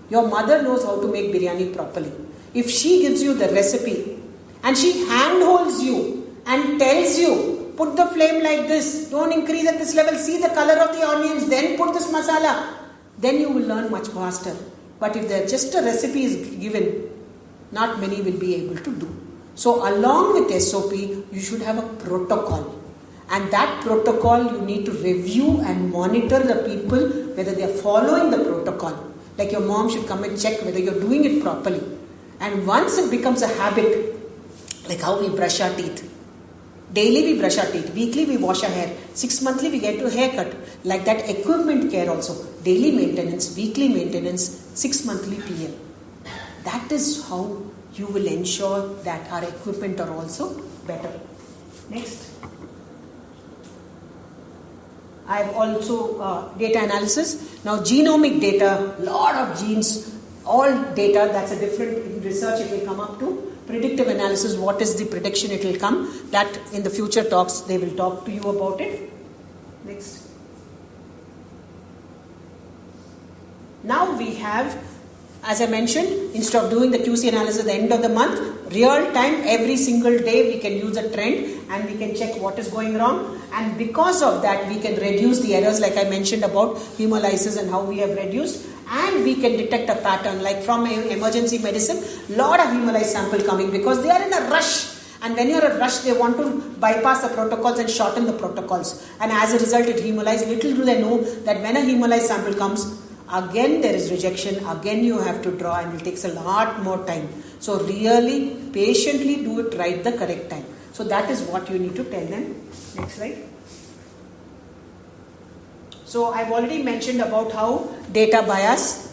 Your mother knows how to make biryani properly. If she gives you the recipe and she handholds you and tells you, put the flame like this, don't increase at this level, see the color of the onions, then put this masala, then you will learn much faster. But if there just a recipe is given, not many will be able to do. So along with SOP, you should have a protocol. And that protocol you need to review and monitor the people whether they are following the protocol. Like your mom should come and check whether you're doing it properly. And once it becomes a habit, like how we brush our teeth. Daily we brush our teeth, weekly we wash our hair, 6 monthly we get to a haircut. Like that equipment care also, daily maintenance, weekly maintenance, 6 monthly PM. That is how you will ensure that our equipment are also better. Next. I have also data analysis. Now genomic data, lot of genes, all data, that's a different research it will come up to. Predictive analysis, what is the prediction it will come. That in the future talks, they will talk to you about it. Next. Now we have, as I mentioned, instead of doing the QC analysis at the end of the month, real time, every single day we can use a trend and we can check what is going wrong. And because of that, we can reduce the errors like I mentioned about hemolysis and how we have reduced. And we can detect a pattern, like from emergency medicine, lot of hemolyzed sample coming because they are in a rush. And when you're in a rush, they want to bypass the protocols and shorten the protocols. And as a result, it hemolyzed. Little do they know that when a hemolyzed sample comes, again there is rejection, again you have to draw and it takes a lot more time. So really, patiently do it right the correct time. So that is what you need to tell them. Next slide. So I've already mentioned about how data bias,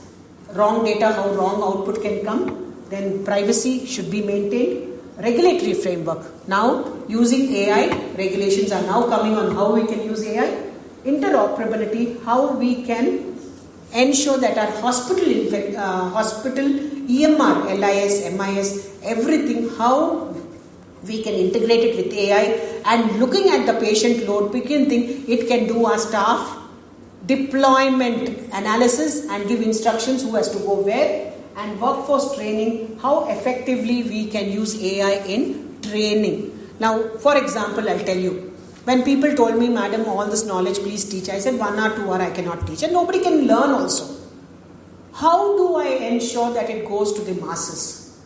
wrong data, how wrong output can come. Then privacy should be maintained. Regulatory framework. Now using AI, regulations are now coming on how we can use AI. Interoperability, how we can ensure that our hospital EMR, LIS, MIS, everything, how we can integrate it with AI. And looking at the patient load, we can think it can do our staff deployment analysis and give instructions who has to go where, and workforce training, how effectively we can use AI in training. Now, for example, I'll tell you, when people told me, Madam, all this knowledge, please teach, I said 1 or 2 hours I cannot teach, and nobody can learn also. How do I ensure that it goes to the masses?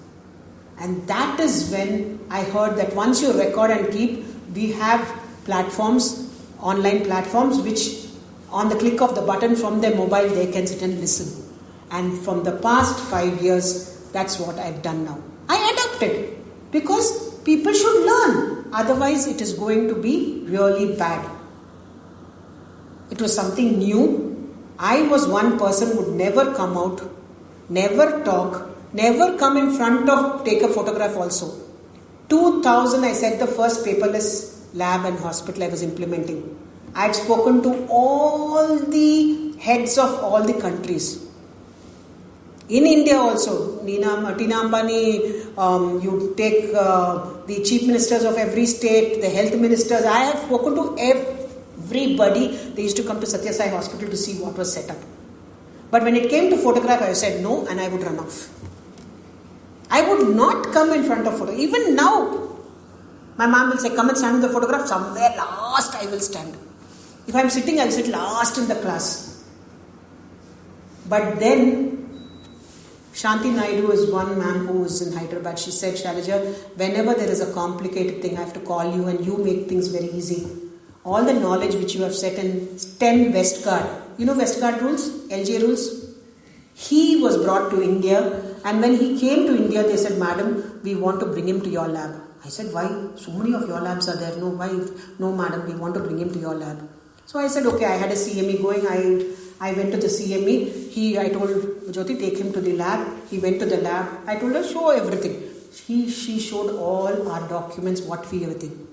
And that is when I heard that once you record and keep, we have platforms, online platforms, which on the click of the button from their mobile, they can sit and listen. And from the past 5 years, that's what I've done now. I adapted because People should learn. Otherwise, it is going to be really bad. It was something new. I was one person who would never come out, never talk, never come in front of, take a photograph also. 2000, I set the first paperless lab and hospital I was implementing. I had spoken to all the heads of all the countries. In India also, Tina Ambani, you take the chief ministers of every state, the health ministers. I have spoken to everybody. They used to come to Satya Sai Hospital to see what was set up. But when it came to photograph, I said no and I would run off. I would not come in front of photograph. Even now, my mom will say, come and stand in the photograph. Somewhere last I will stand. If I am sitting, I will sit last in the class. But then, Shanti Naidu is one ma'am who is in Hyderabad. She said, Shailaja, whenever there is a complicated thing, I have to call you and you make things very easy. All the knowledge which you have set in 10 Westgard. You know Westgard rules? LJ rules? He was brought to India, and when he came to India, they said, Madam, we want to bring him to your lab. I said, why? So many of your labs are there. No, why? No, madam, we want to bring him to your lab. So I said, okay, I had a CME going. I went to the CME. I told Jyoti, take him to the lab. He went to the lab. I told her, show everything. She showed all our documents, everything.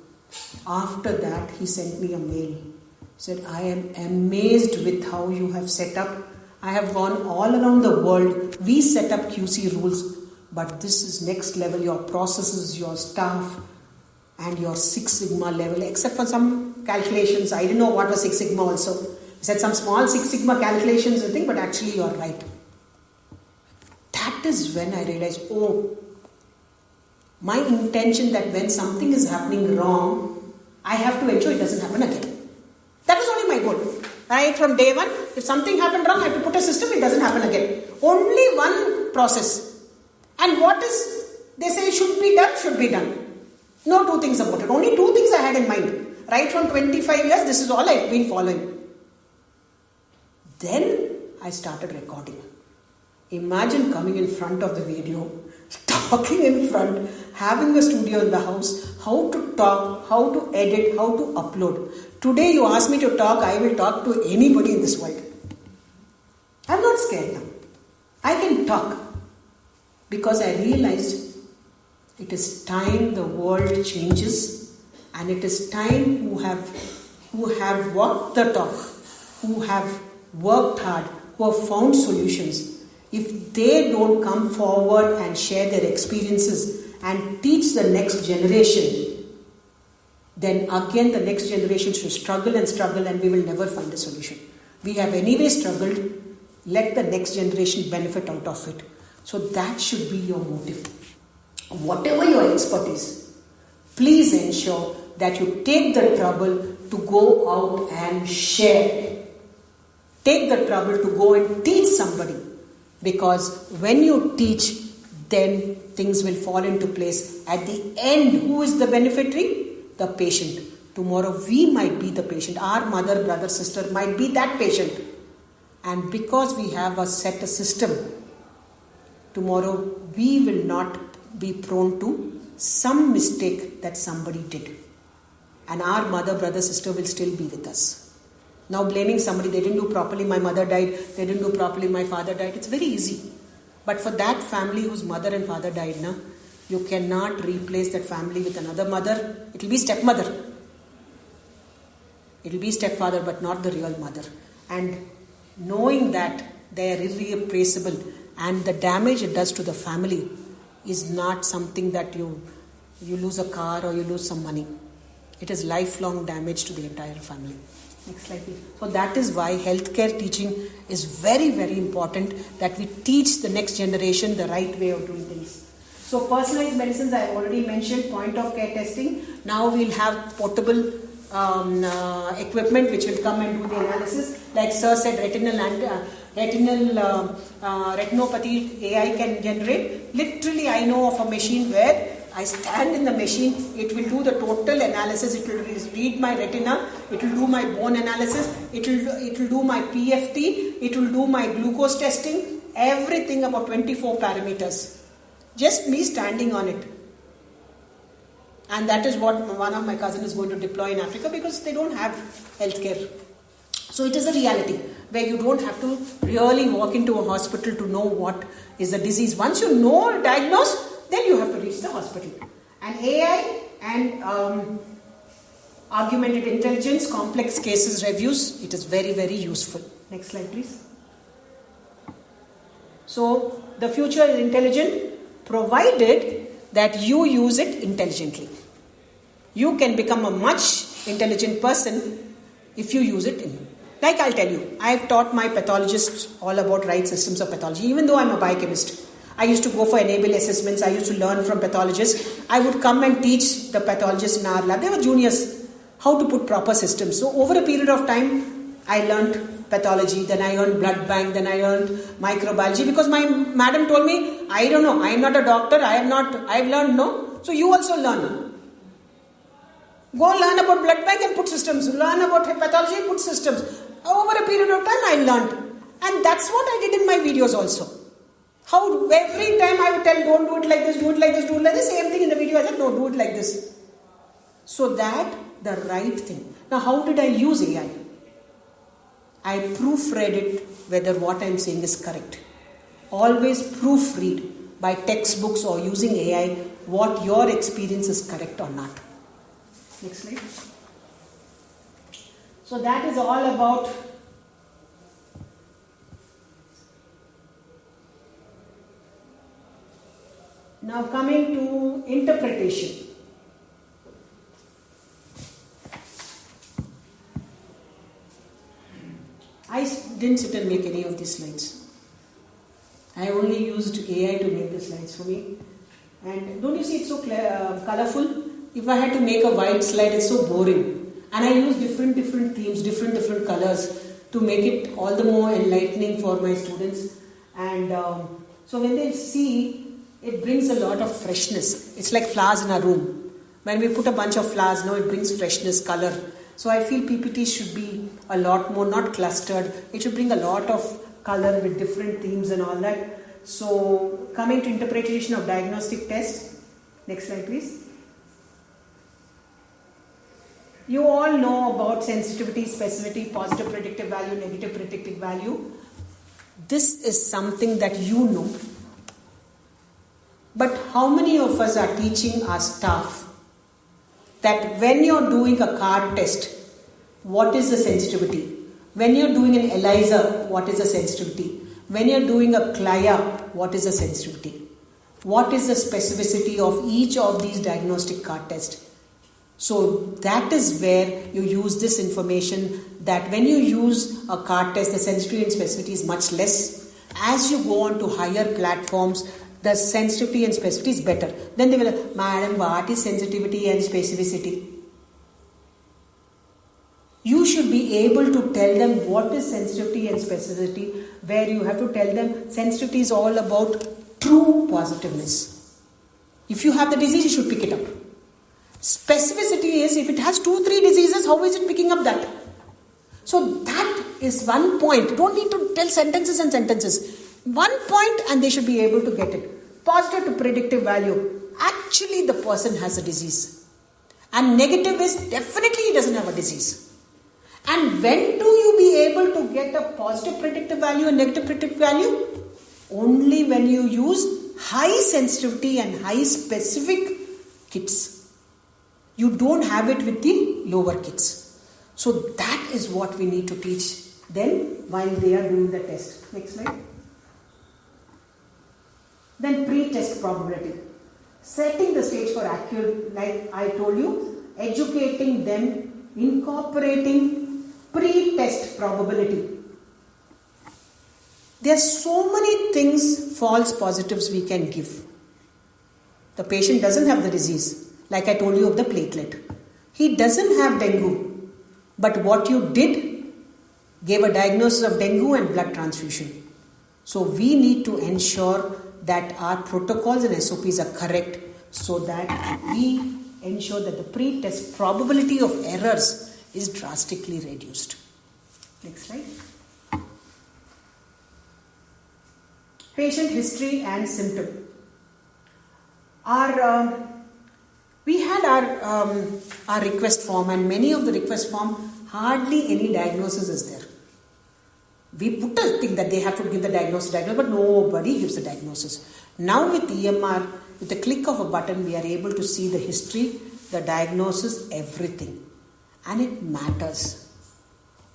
After that, he sent me a mail. He said, I am amazed with how you have set up. I have gone all around the world. We set up QC rules, but this is next level. Your processes, your staff, and your Six Sigma level, except for some calculations. I didn't know what was Six Sigma also. He said some small Six Sigma calculations and thing, but actually you're right. That is when I realized, my intention that when something is happening wrong, I have to ensure it doesn't happen again. That was only my goal. Right from day one, if something happened wrong, I have to put a system, it doesn't happen again. Only one process. And what is, they say should be done. No two things about it. Only two things I had in mind. Right from 25 years, this is all I've been following. Then I started recording. Imagine coming in front of the video, talking in front, having a studio in the house, how to talk, how to edit, how to upload. Today you ask me to talk, I will talk to anybody in this world. I'm not scared now. I can talk because I realized it is time the world changes, and it is time who have walked the talk, who have worked hard, who have found solutions. If they don't come forward and share their experiences and teach the next generation, then again the next generation should struggle and we will never find a solution. We have anyway struggled, let the next generation benefit out of it. So that should be your motive. Whatever your expertise, please ensure that you take the trouble to go out and share. Take the trouble to go and teach somebody. Because when you teach, then things will fall into place. At the end, who is the beneficiary? The patient. Tomorrow we might be the patient. Our mother, brother, sister might be that patient. And because we have a system, tomorrow we will not be prone to some mistake that somebody did. And our mother, brother, sister will still be with us. Now blaming somebody, they didn't do properly, my mother died, they didn't do properly, my father died. It's very easy. But for that family whose mother and father died, you cannot replace that family with another mother. It will be stepmother. It will be stepfather, but not the real mother. And knowing that they are irreplaceable and the damage it does to the family is not something that you lose a car or you lose some money. It is lifelong damage to the entire family. Next slide, please. So that is why healthcare teaching is very, very important, that we teach the next generation the right way of doing things. So personalized medicines, I have already mentioned, point of care testing. Now we'll have portable equipment which will come and do the analysis. Like Sir said, retinopathy AI can generate. Literally, I know of a machine where I stand in the machine, it will do the total analysis, it will read my retina, it will do my bone analysis, it will do my PFT, it will do my glucose testing, everything about 24 parameters. Just me standing on it. And that is what one of my cousins is going to deploy in Africa because they don't have healthcare. So it is a reality where you don't have to really walk into a hospital to know what is the disease. Once you know, diagnose, then you have to reach the hospital. And AI and augmented intelligence, complex cases reviews, it is very, very useful. Next slide, please. So the future is intelligent provided that you use it intelligently. You can become a much intelligent person if you use it. Like I'll tell you, I've taught my pathologists all about right systems of pathology. Even though I'm a biochemist, I used to go for enable assessments. I used to learn from pathologists. I would come and teach the pathologists in our lab. They were juniors, how to put proper systems. So over a period of time, I learned pathology, then I learned blood bank, then I learned microbiology because my madam told me, I don't know, I am not a doctor, I've learned, no. So you also learn. Go learn about blood bank and put systems. Learn about pathology, put systems. Over a period of time, I learned. And that's what I did in my videos also. How every time I would tell, don't do it like this, do it like this, do it like this. Same thing in the video, I said, no, do it like this. So that, the right thing. Now, how did I use AI? I proofread it whether what I am saying is correct. Always proofread by textbooks or using AI what your experience is correct or not. Next slide. So that is all about now coming to interpretation. I didn't sit and make any of these slides. I only used AI to make the slides for me. And don't you see it's so colorful? If I had to make a white slide, it's so boring. And I use different themes, different colors to make it all the more enlightening for my students. And so when they see, it brings a lot of freshness. It's like flowers in a room. When we put a bunch of flowers, it brings freshness, color. So I feel PPT should be a lot more, not clustered. It should bring a lot of color with different themes and all that. So coming to interpretation of diagnostic tests. Next slide, please. You all know about sensitivity, specificity, positive predictive value, negative predictive value. This is something that you know. But how many of us are teaching our staff that when you're doing a card test, what is the sensitivity? When you're doing an ELISA, what is the sensitivity? When you're doing a CLIA, what is the sensitivity? What is the specificity of each of these diagnostic card tests? So that is where you use this information that when you use a card test, the sensitivity and specificity is much less. As you go on to higher platforms, the sensitivity and specificity is better. Then they will, Madam, what is sensitivity and specificity? You should be able to tell them what is sensitivity and specificity, where you have to tell them sensitivity is all about true positiveness. If you have the disease, you should pick it up. Specificity is if it has 2-3 diseases, how is it picking up that? So that is one point. Don't need to tell sentences and sentences. One point and they should be able to get it. Positive to predictive value. Actually the person has a disease. And negative is definitely he doesn't have a disease. And when do you be able to get a positive predictive value and negative predictive value? Only when you use high sensitivity and high specific kits. You don't have it with the lower kits. So that is what we need to teach them while they are doing the test. Next slide. Then pre-test probability. Setting the stage for accurate, like I told you, educating them, incorporating pre-test probability. There are so many things, false positives we can give. The patient doesn't have the disease. Like I told you of the platelet. He doesn't have dengue. But what you did gave a diagnosis of dengue and blood transfusion. So we need to ensure that our protocols and SOPs are correct so that we ensure that the pre-test probability of errors is drastically reduced. Next slide. Patient history and symptom. Our We had our request form, and many of the request form, hardly any diagnosis is there. We put a thing that they have to give the diagnosis, but nobody gives the diagnosis. Now with EMR, with the click of a button, we are able to see the history, the diagnosis, everything. And it matters.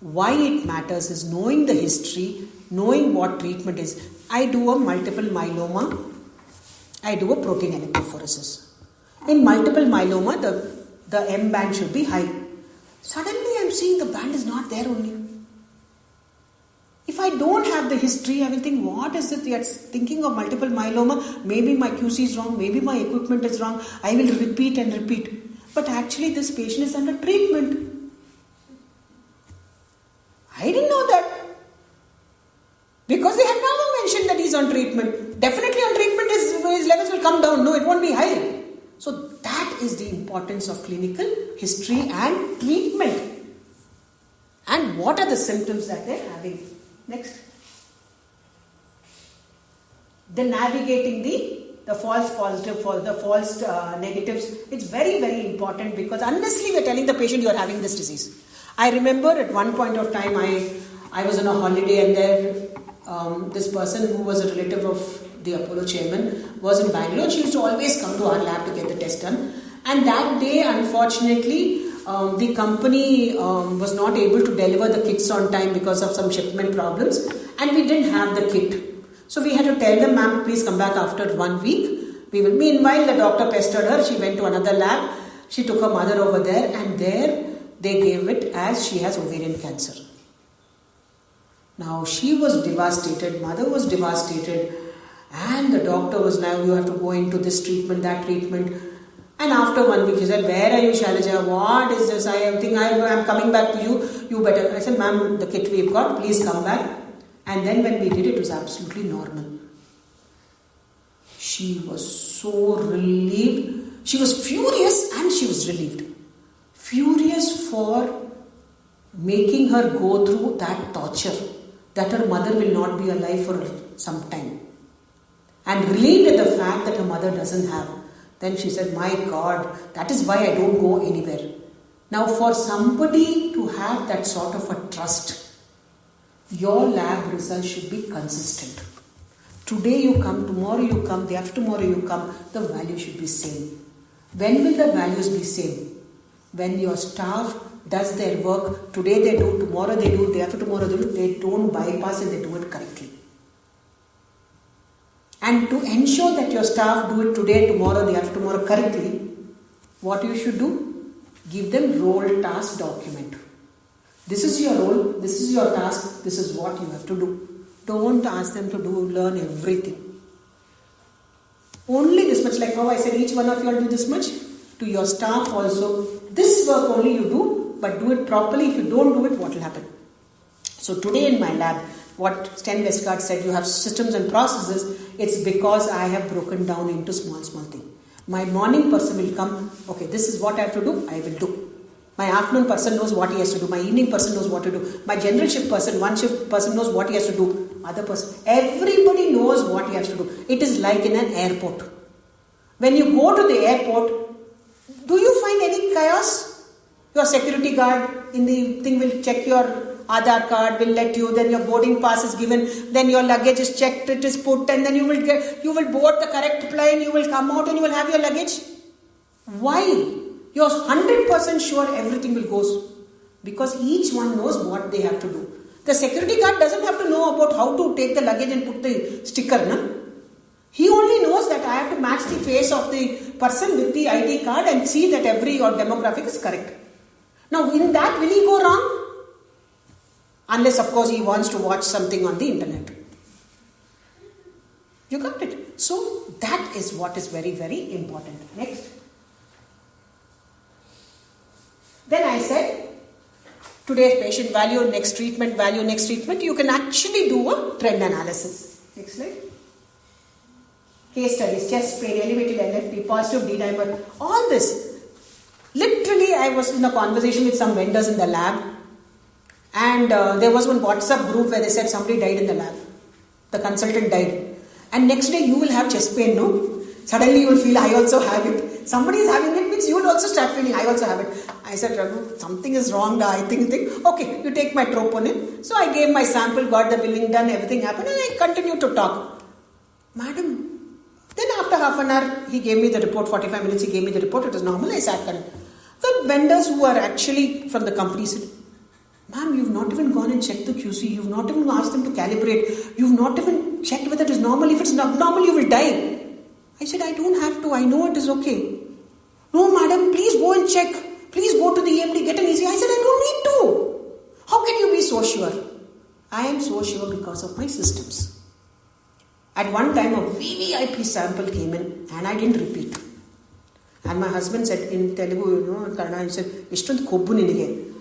Why it matters is knowing the history, knowing what treatment is. I do a multiple myeloma, I do a protein electrophoresis. In multiple myeloma, the M band should be high. Suddenly I am seeing the band is not there only. If I don't have the history, I will think, what is it? You're thinking of multiple myeloma, maybe my QC is wrong, maybe my equipment is wrong, I will repeat and repeat. But actually this patient is under treatment. I didn't know that. Because they had never mentioned that he's on treatment. Definitely on treatment his levels will come down. No, it won't be high. So that is the importance of clinical history and treatment. And what are the symptoms that they're having? Next. Then navigating the false positive, the false negatives. It's very, very important, because honestly we're telling the patient you are having this disease. I remember at one point of time I was on a holiday, and there this person who was a relative of the Apollo chairman was in Bangalore. She used to always come to our lab to get the test done. And that day, unfortunately, the company was not able to deliver the kits on time because of some shipment problems, and we didn't have the kit. So we had to tell them, ma'am, please come back after 1 week. Meanwhile, the doctor pestered her. She went to another lab. She took her mother over there, and there they gave it as she has ovarian cancer. Now she was devastated, mother was devastated, and the doctor was now, you have to go into this treatment, that treatment. And after 1 week, he said, where are you, Shailaja? What is this? I think I'm coming back to you. You better. I said, ma'am, the kit we've got, please come back. And then when we did it, it was absolutely normal. She was so relieved. She was furious and she was relieved. Furious for making her go through that torture, that her mother will not be alive for some time. And relieved at the fact that her mother doesn't have. Then she said, my God, that is why I don't go anywhere. Now for somebody to have that sort of a trust, your lab results should be consistent. Today you come, tomorrow you come, day after tomorrow you come, the value should be same. When will the values be same? When your staff does their work, today they do, tomorrow they do, day after tomorrow they do, they don't bypass it, they do it correctly. And to ensure that your staff do it today, tomorrow, day after tomorrow correctly, what you should do? Give them role task document. This is your role, this is your task, this is what you have to do. Don't ask them to learn everything. Only this much, like how I said, each one of you will do this much. To your staff also, this work only you do, but do it properly. If you don't do it, what will happen? So today in my lab, what Sten Westgard said, you have systems and processes, it's because I have broken down into small things. My morning person will come, okay, this is what I have to do, I will do. My afternoon person knows what he has to do. My evening person knows what to do. My general shift person, one shift person knows what he has to do. Other person, everybody knows what he has to do. It is like in an airport. When you go to the airport, do you find any chaos? Your security guard in the thing will check your Aadhaar card, will let you, then your boarding pass is given, then your luggage is checked, it is put, and then you will board the correct plane, you will come out and you will have your luggage. Why? You are 100% sure everything will go, because each one knows what they have to do. The security guard doesn't have to know about how to take the luggage and put the sticker, no? He only knows that I have to match the face of the person with the ID card and see that every demographic is correct. Now, in that, will he go wrong? Unless, of course, he wants to watch something on the internet. You got it? So, that is what is very, very important. Next. Then I said, today's patient value, next treatment, value, next treatment. You can actually do a trend analysis. Next slide. Case studies, chest pain, elevated LFT, positive D-dimer, all this. Literally, I was in a conversation with some vendors in the lab, and there was one WhatsApp group where they said somebody died in the lab. The consultant died. And next day you will have chest pain, no? Suddenly you will feel, I also have it. Somebody is having it, means you will also start feeling, I also have it. I said, Raghu, something is wrong. I think, okay, you take my troponin. So I gave my sample, got the billing done, everything happened, and I continued to talk. Madam, then after half an hour, he gave me the report, 45 minutes, he gave me the report, it was normal, I sat there. The vendors who are actually from the company said, ma'am, you've not even gone and checked the QC, you've not even asked them to calibrate, you've not even checked whether it is normal. If it's not normal, you will die. I said, I don't have to, I know it is okay. No, madam, please go and check. Please go to the EMD, get an EC. I said, I don't need to. How can you be so sure? I am so sure because of my systems. At one time, a VVIP sample came in and I didn't repeat. And my husband said in Telugu, in Kannada, he said, Ishtant kobbu ninige.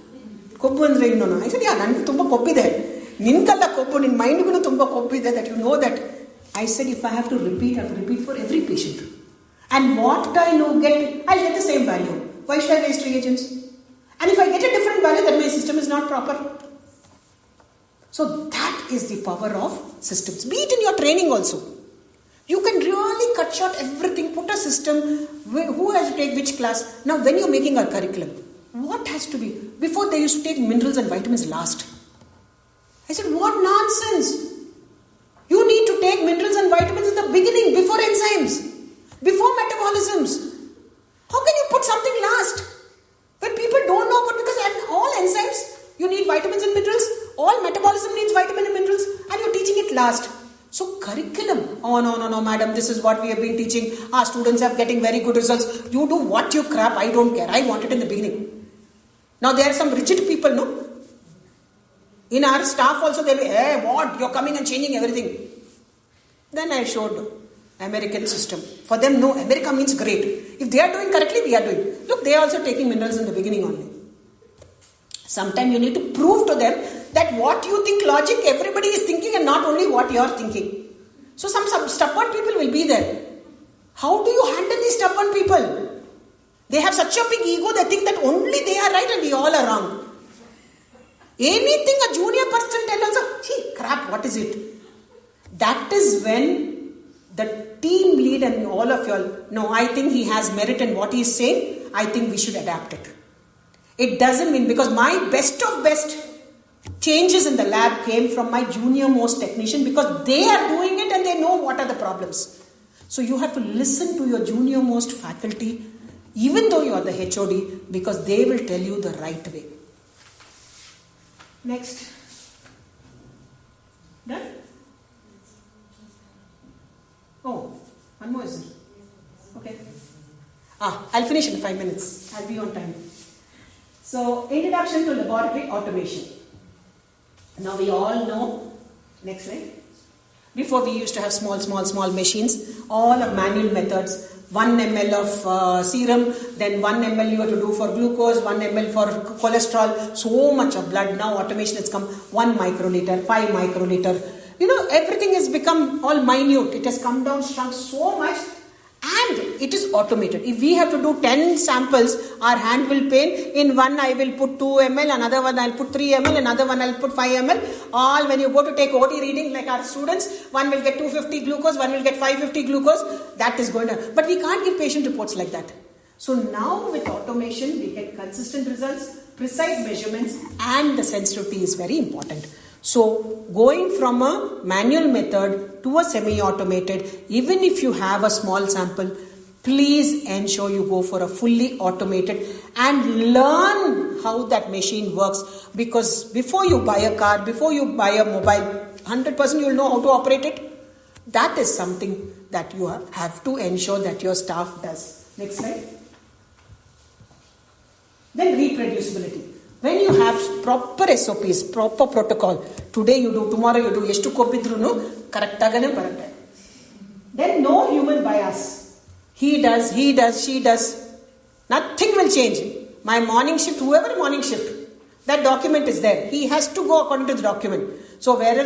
Kobbu andre inno. I said, yeah, nanku tumba kobbu ide. Ninkalla kobbu, nin mind gunu tumba kobbu ide, that you know that. I said, if I have to repeat, I have to repeat for every patient. And what I know I'll get the same value. Why should I waste reagents? And if I get a different value, then my system is not proper. So that is the power of systems. Be it in your training also. You can really cut short everything, put a system, who has to take which class. Now when you're making a curriculum, what has to be? Before they used to take minerals and vitamins last. I said, what nonsense. You need to take minerals and vitamins in the beginning, before enzymes, before metabolisms. How can you put something last? When people don't know, but because in all enzymes, you need vitamins and minerals, all metabolism needs vitamin and minerals, and you're teaching it last. So curriculum, oh no, madam, this is what we have been teaching. Our students are getting very good results. You do what you crap, I don't care. I want it in the beginning. Now there are some rigid people, no? In our staff also, they'll be, hey, what? You're coming and changing everything. Then I showed American system. For them, no, America means great. If they are doing correctly, we are doing. Look, they are also taking minerals in the beginning only. Sometimes you need to prove to them that what you think logic, everybody is thinking and not only what you are thinking. So some stubborn people will be there. How do you handle these stubborn people? They have such a big ego, they think that only they are right and we all are wrong. Anything a junior person tells us, gee, crap, what is it? That is when the team lead and all of you all, no, I think he has merit in what he is saying, I think we should adapt it. It doesn't mean, because my best of best changes in the lab came from my junior most technician, because they are doing it and they know what are the problems. So you have to listen to your junior most faculty, even though you are the HOD, because they will tell you the right way. Next. Done? Oh, one more is there? Okay. I'll finish in 5 minutes. I'll be on time. So, introduction to laboratory automation. Now we all know, next slide. Before we used to have small machines, all of manual methods. 1 ml of serum, then 1 ml you have to do for glucose, 1 ml for cholesterol, so much of blood. Now automation has come, 1 microliter, 5 microliter. Everything has become all minute. It has come down, shrunk so much, and it is automated. If we have to do 10 samples, our hand will pain. In one I will put 2 ml, another one I will put 3 ml, another one I will put 5 ml. All when you go to take OT reading, like our students, one will get 250 glucose, one will get 550 glucose. That is going to, but we can't give patient reports like that. So now with automation, we get consistent results, precise measurements, and the sensitivity is very important. So going from a manual method to a semi-automated, even if you have a small sample, please ensure you go for a fully automated and learn how that machine works. Because before you buy a car, before you buy a mobile, 100% you will know how to operate it. That is something that you have to ensure that your staff does. Next slide. Then reproducibility. When you have proper SOPs, proper protocol, today you do, tomorrow you do, ಎಷ್ಟು ಕೊಬ್ಬಿದ್ರೂ correct ಆಗನೇ ಬರುತ್ತೆ. Then no human bias. He does, she does. Nothing will change. My morning shift, whoever morning shift, that document is there. He has to go according to the document. So whether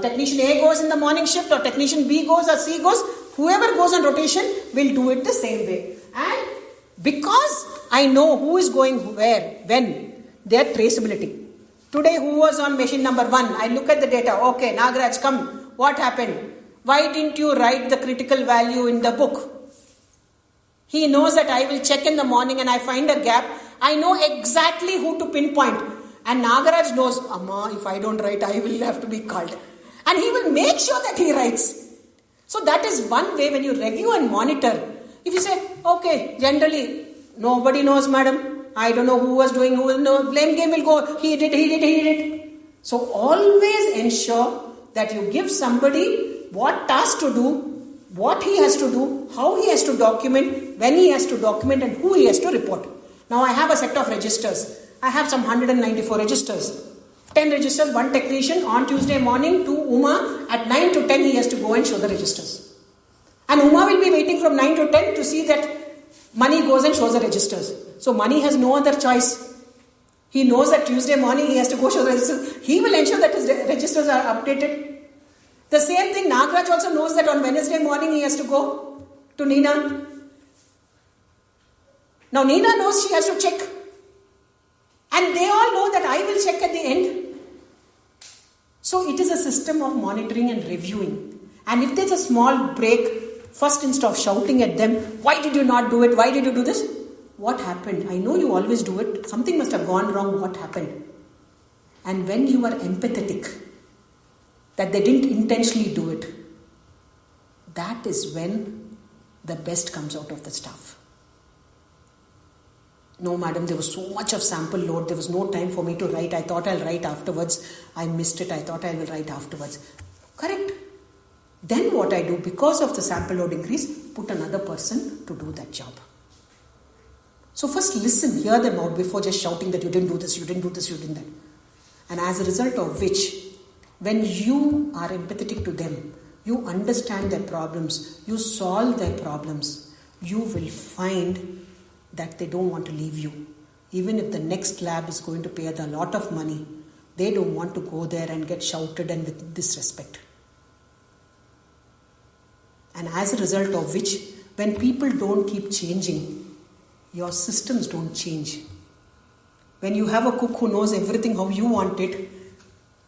technician A goes in the morning shift or technician B goes or C goes, whoever goes on rotation will do it the same way. And because I know who is going where, when, their traceability. Today, who was on machine number 1? I look at the data. Okay, Nagraj, come. What happened? Why didn't you write the critical value in the book? He knows that I will check in the morning and I find a gap. I know exactly who to pinpoint. And Nagaraj knows, Amma, if I don't write, I will have to be called. And he will make sure that he writes. So that is one way when you review and monitor. If you say, okay, generally, nobody knows, madam. I don't know who was doing, who will know. Blame game will go, he did. So always ensure that you give somebody what task to do, what he has to do, how he has to document, when he has to document, and who he has to report. Now I have a set of registers. I have some 194 registers. 10 registers, 1 technician on Tuesday morning to Uma. At 9 to 10 he has to go and show the registers. And Uma will be waiting from 9 to 10 to see that Mani goes and shows the registers. So Mani has no other choice. He knows that Tuesday morning he has to go show the registers. He will ensure that his registers are updated. The same thing, Nagraj also knows that on Wednesday morning he has to go to Nina. Now Nina knows she has to check. And they all know that I will check at the end. So it is a system of monitoring and reviewing. And if there's a small break, first instead of shouting at them, why did you not do it? Why did you do this? What happened? I know you always do it. Something must have gone wrong. What happened? And when you are empathetic, that they didn't intentionally do it, that is when the best comes out of the staff. No, madam, there was so much of sample load. There was no time for me to write. I thought I'll write afterwards. I missed it. I thought I will write afterwards. Correct. Then what I do, because of the sample load increase, put another person to do that job. So first listen, hear them out before just shouting that you didn't do this, you didn't do this, you didn't that. And as a result of which, when you are empathetic to them, you understand their problems, you solve their problems, you will find that they don't want to leave you. Even if the next lab is going to pay a lot of money, they don't want to go there and get shouted and with disrespect. And as a result of which, when people don't keep changing, your systems don't change. When you have a cook who knows everything how you want it,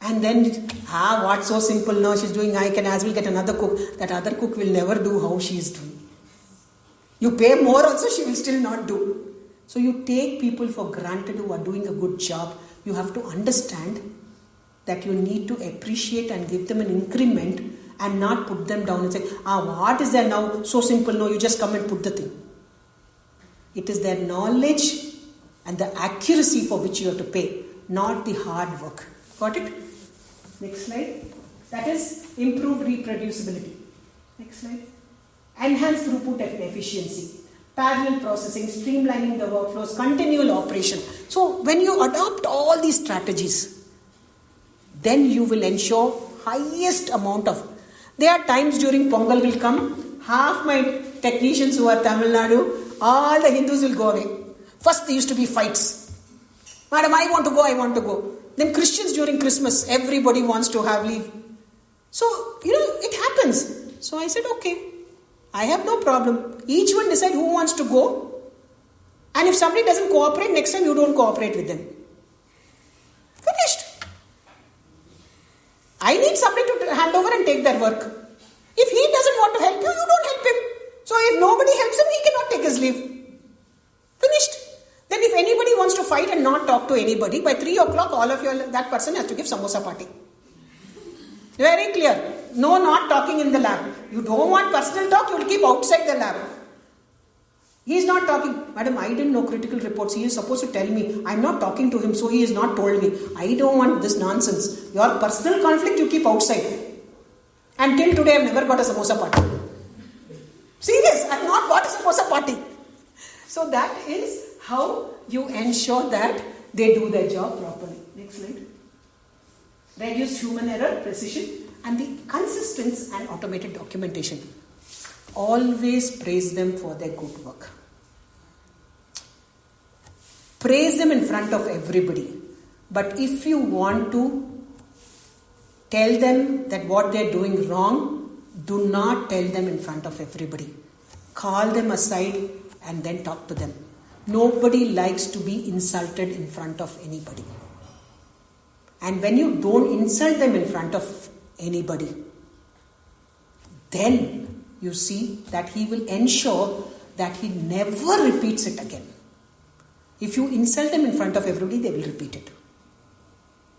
and then, what's so simple now, she's doing, I can as well get another cook. That other cook will never do how she is doing. You pay more also, she will still not do. So you take people for granted who are doing a good job. You have to understand that you need to appreciate and give them an increment and not put them down and say, what is there now? So simple, no, you just come and put the thing. It is their knowledge and the accuracy for which you have to pay, not the hard work. Got it? Next slide. That is improved reproducibility. Next slide. Enhanced throughput and efficiency. Parallel processing, streamlining the workflows, continual operation. So when you adopt all these strategies, then you will ensure highest amount of. There are times during Pongal will come, half my technicians who are Tamil Nadu, all the Hindus will go away. First there used to be fights. Madam, I want to go. Then Christians during Christmas, everybody wants to have leave. So, it happens. So I said, okay, I have no problem. Each one decide who wants to go. And if somebody doesn't cooperate, next time you don't cooperate with them. Finished. I need somebody to hand over and take their work. If he doesn't want to help you, you don't help him. So if nobody helps him, he cannot take his leave. Finished. Then if anybody wants to fight and not talk to anybody, by 3 o'clock, all of you, that person has to give samosa party. Very clear. No, not talking in the lab. You don't want personal talk, you will keep outside the lab. He is not talking. Madam, I didn't know critical reports. He is supposed to tell me. I am not talking to him, so he has not told me. I don't want this nonsense. Your personal conflict you keep outside. And till today I have never got a samosa party. Serious, I have not got a samosa party. So that is how you ensure that they do their job properly. Next slide. Reduce human error, precision, and the consistency and automated documentation. Always praise them for their good work. Praise them in front of everybody. But if you want to tell them that what they are doing wrong, do not tell them in front of everybody. Call them aside and then talk to them. Nobody likes to be insulted in front of anybody. And when you don't insult them in front of anybody, then you see that he will ensure that he never repeats it again. If you insult him in front of everybody, they will repeat it.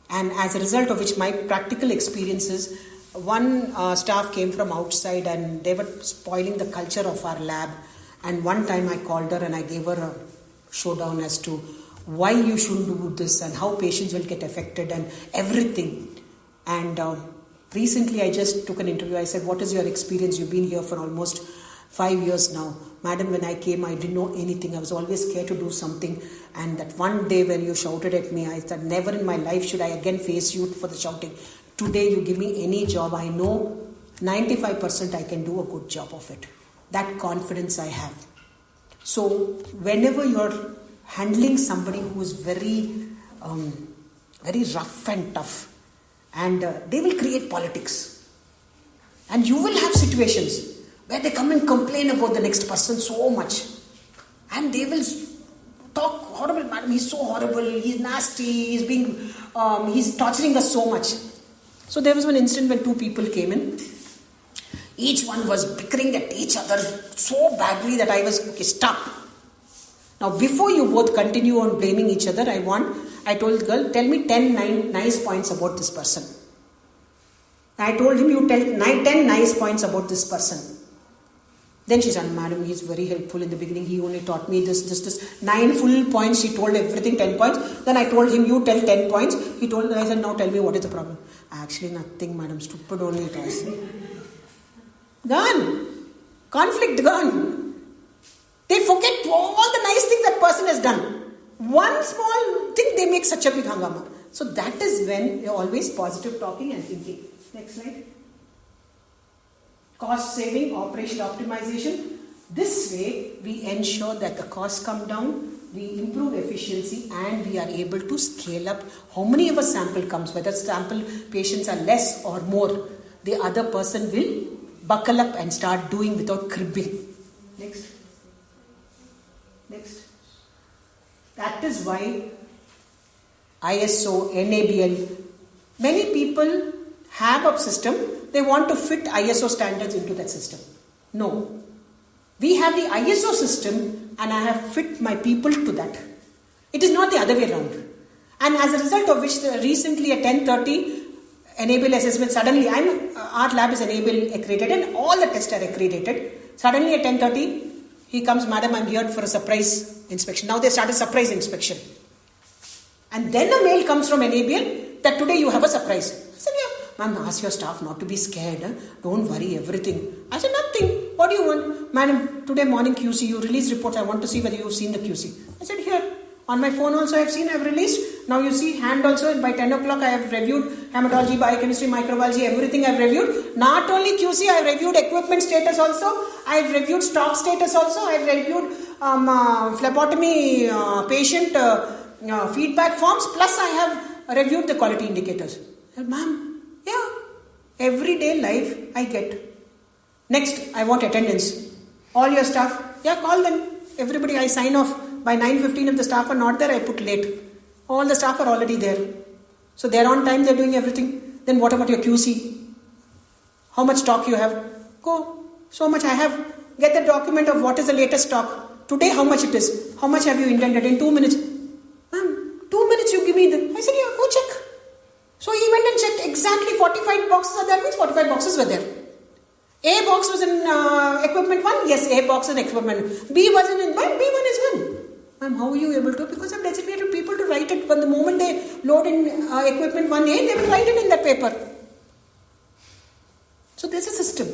And as a result of which, my practical experiences, one staff came from outside and they were spoiling the culture of our lab. And one time I called her and I gave her a showdown as to why you shouldn't do this and how patients will get affected and everything. And recently I just took an interview. I said, what is your experience? You've been here for almost 5 years now. Madam, when I came, I didn't know anything. I was always scared to do something. And that one day when you shouted at me, I said, never in my life should I again face you for the shouting. Today you give me any job, I know 95% I can do a good job of it. That confidence I have. So whenever you're handling somebody who is very rough and tough, and they will create politics. And you will have situations where they come and complain about the next person so much. And they will talk horrible, madam, he's so horrible, he's nasty, he's torturing us so much. So there was one incident when 2 people came in. Each one was bickering at each other so badly that I was, okay, stop. Now before you both continue on blaming each other, I told the girl, tell me 10 nice points about this person. I told him, you tell 10 nice points about this person. Then she said, madam, he's very helpful in the beginning. He only taught me this. 9 full points. She told everything 10 points. Then I told him, you tell 10 points. I said, now tell me what is the problem. Actually, nothing, madam. Stupid only it was. Gone. Conflict gone. They forget all the nice things that person has done. One small thing, they make such a big hangama. So that is when you're always positive talking and thinking. Next slide. Cost saving, operational optimization. This way, we ensure that the costs come down, we improve efficiency, and we are able to scale up how many of a sample comes, whether sample patients are less or more. The other person will buckle up and start doing without cribbing. Next. That is why ISO, NABL, many people have a system, they want to fit ISO standards into that system. No. We have the ISO system and I have fit my people to that. It is not the other way around. And as a result of which, recently at 10:30, enable assessment, suddenly our lab is enable accredited and all the tests are accredited. Suddenly at 10:30, he comes, madam, I'm here for a surprise inspection. Now they start a surprise inspection. And then a mail comes from enable that today you have a surprise. I said, yeah. Ma'am, ask your staff not to be scared. Don't worry, everything. I said, nothing. What do you want? Madam, today morning QC, you release reports. I want to see whether you've seen the QC. I said, here. On my phone also I've seen, I've released. Now you see, hand also, by 10 o'clock I have reviewed hematology, biochemistry, microbiology, everything I've reviewed. Not only QC, I've reviewed equipment status also. I've reviewed stock status also. I've reviewed phlebotomy patient feedback forms. Plus I have reviewed the quality indicators. I said, ma'am, yeah, everyday life I get. Next, I want attendance. All your staff, yeah, call them. Everybody, I sign off. By 9:15, if the staff are not there, I put late. All the staff are already there. So they're on time, they're doing everything. Then what about your QC? How much stock you have? Go. So much I have. Get the document of what is the latest stock. Today, how much it is. How much have you intended in 2 minutes? Ma'am, 2 minutes you give me. I said, yeah, go check. So he went and checked exactly 45 boxes are there, means 45 boxes were there. A box was in equipment 1, yes, A box is in equipment. B was in 1, B1 is 1. Ma'am, how are you able to? Because I've designated people to write it, but the moment they load in equipment 1A, they will write it in that paper. So there's a system.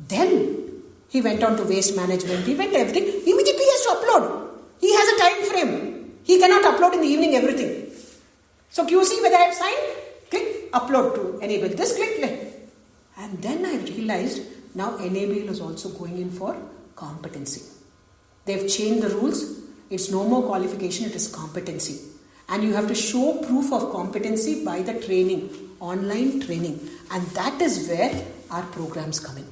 Then he went on to waste management, he went everything. Immediately he has to upload. He has a time frame. He cannot upload in the evening everything. So QC, whether I have signed, click, upload to enable this, click. And then I realized now enable is also going in for competency. They've changed the rules. It's no more qualification, it is competency. And you have to show proof of competency by the training, online training. And that is where our programs come in.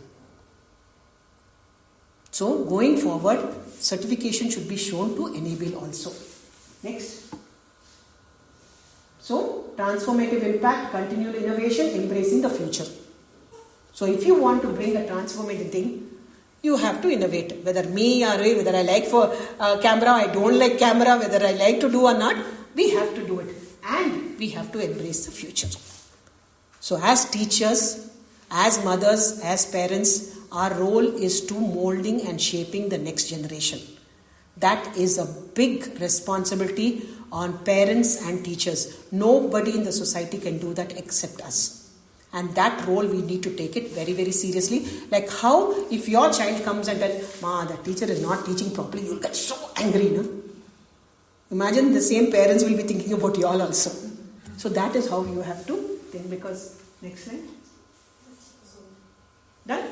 So going forward, certification should be shown to enable also. Next. So transformative impact, continual innovation, embracing the future. So if you want to bring a transformative thing, You have to innovate. Whether me or whether I like for camera, I don't like camera, whether I like to do or not, we have to do it. And we have to embrace the future. So as teachers, as mothers, as parents, our role is to molding and shaping the next generation. That is a big responsibility on parents and teachers. Nobody in the society can do that except us. And that role we need to take it very, very seriously. Like how if your child comes and tells, Ma, the teacher is not teaching properly, you'll get so angry, no? Imagine the same parents will be thinking about you all also. So that is how you have to think, because, next slide. Done?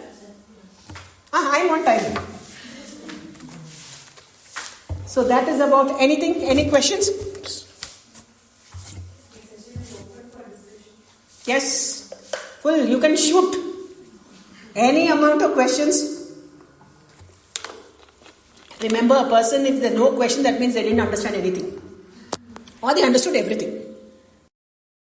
I'm on time. So that is about anything. Any questions? Yes. Full. You can shoot any amount of questions. Remember, a person, if there's no question, that means they didn't understand anything. Or they understood everything.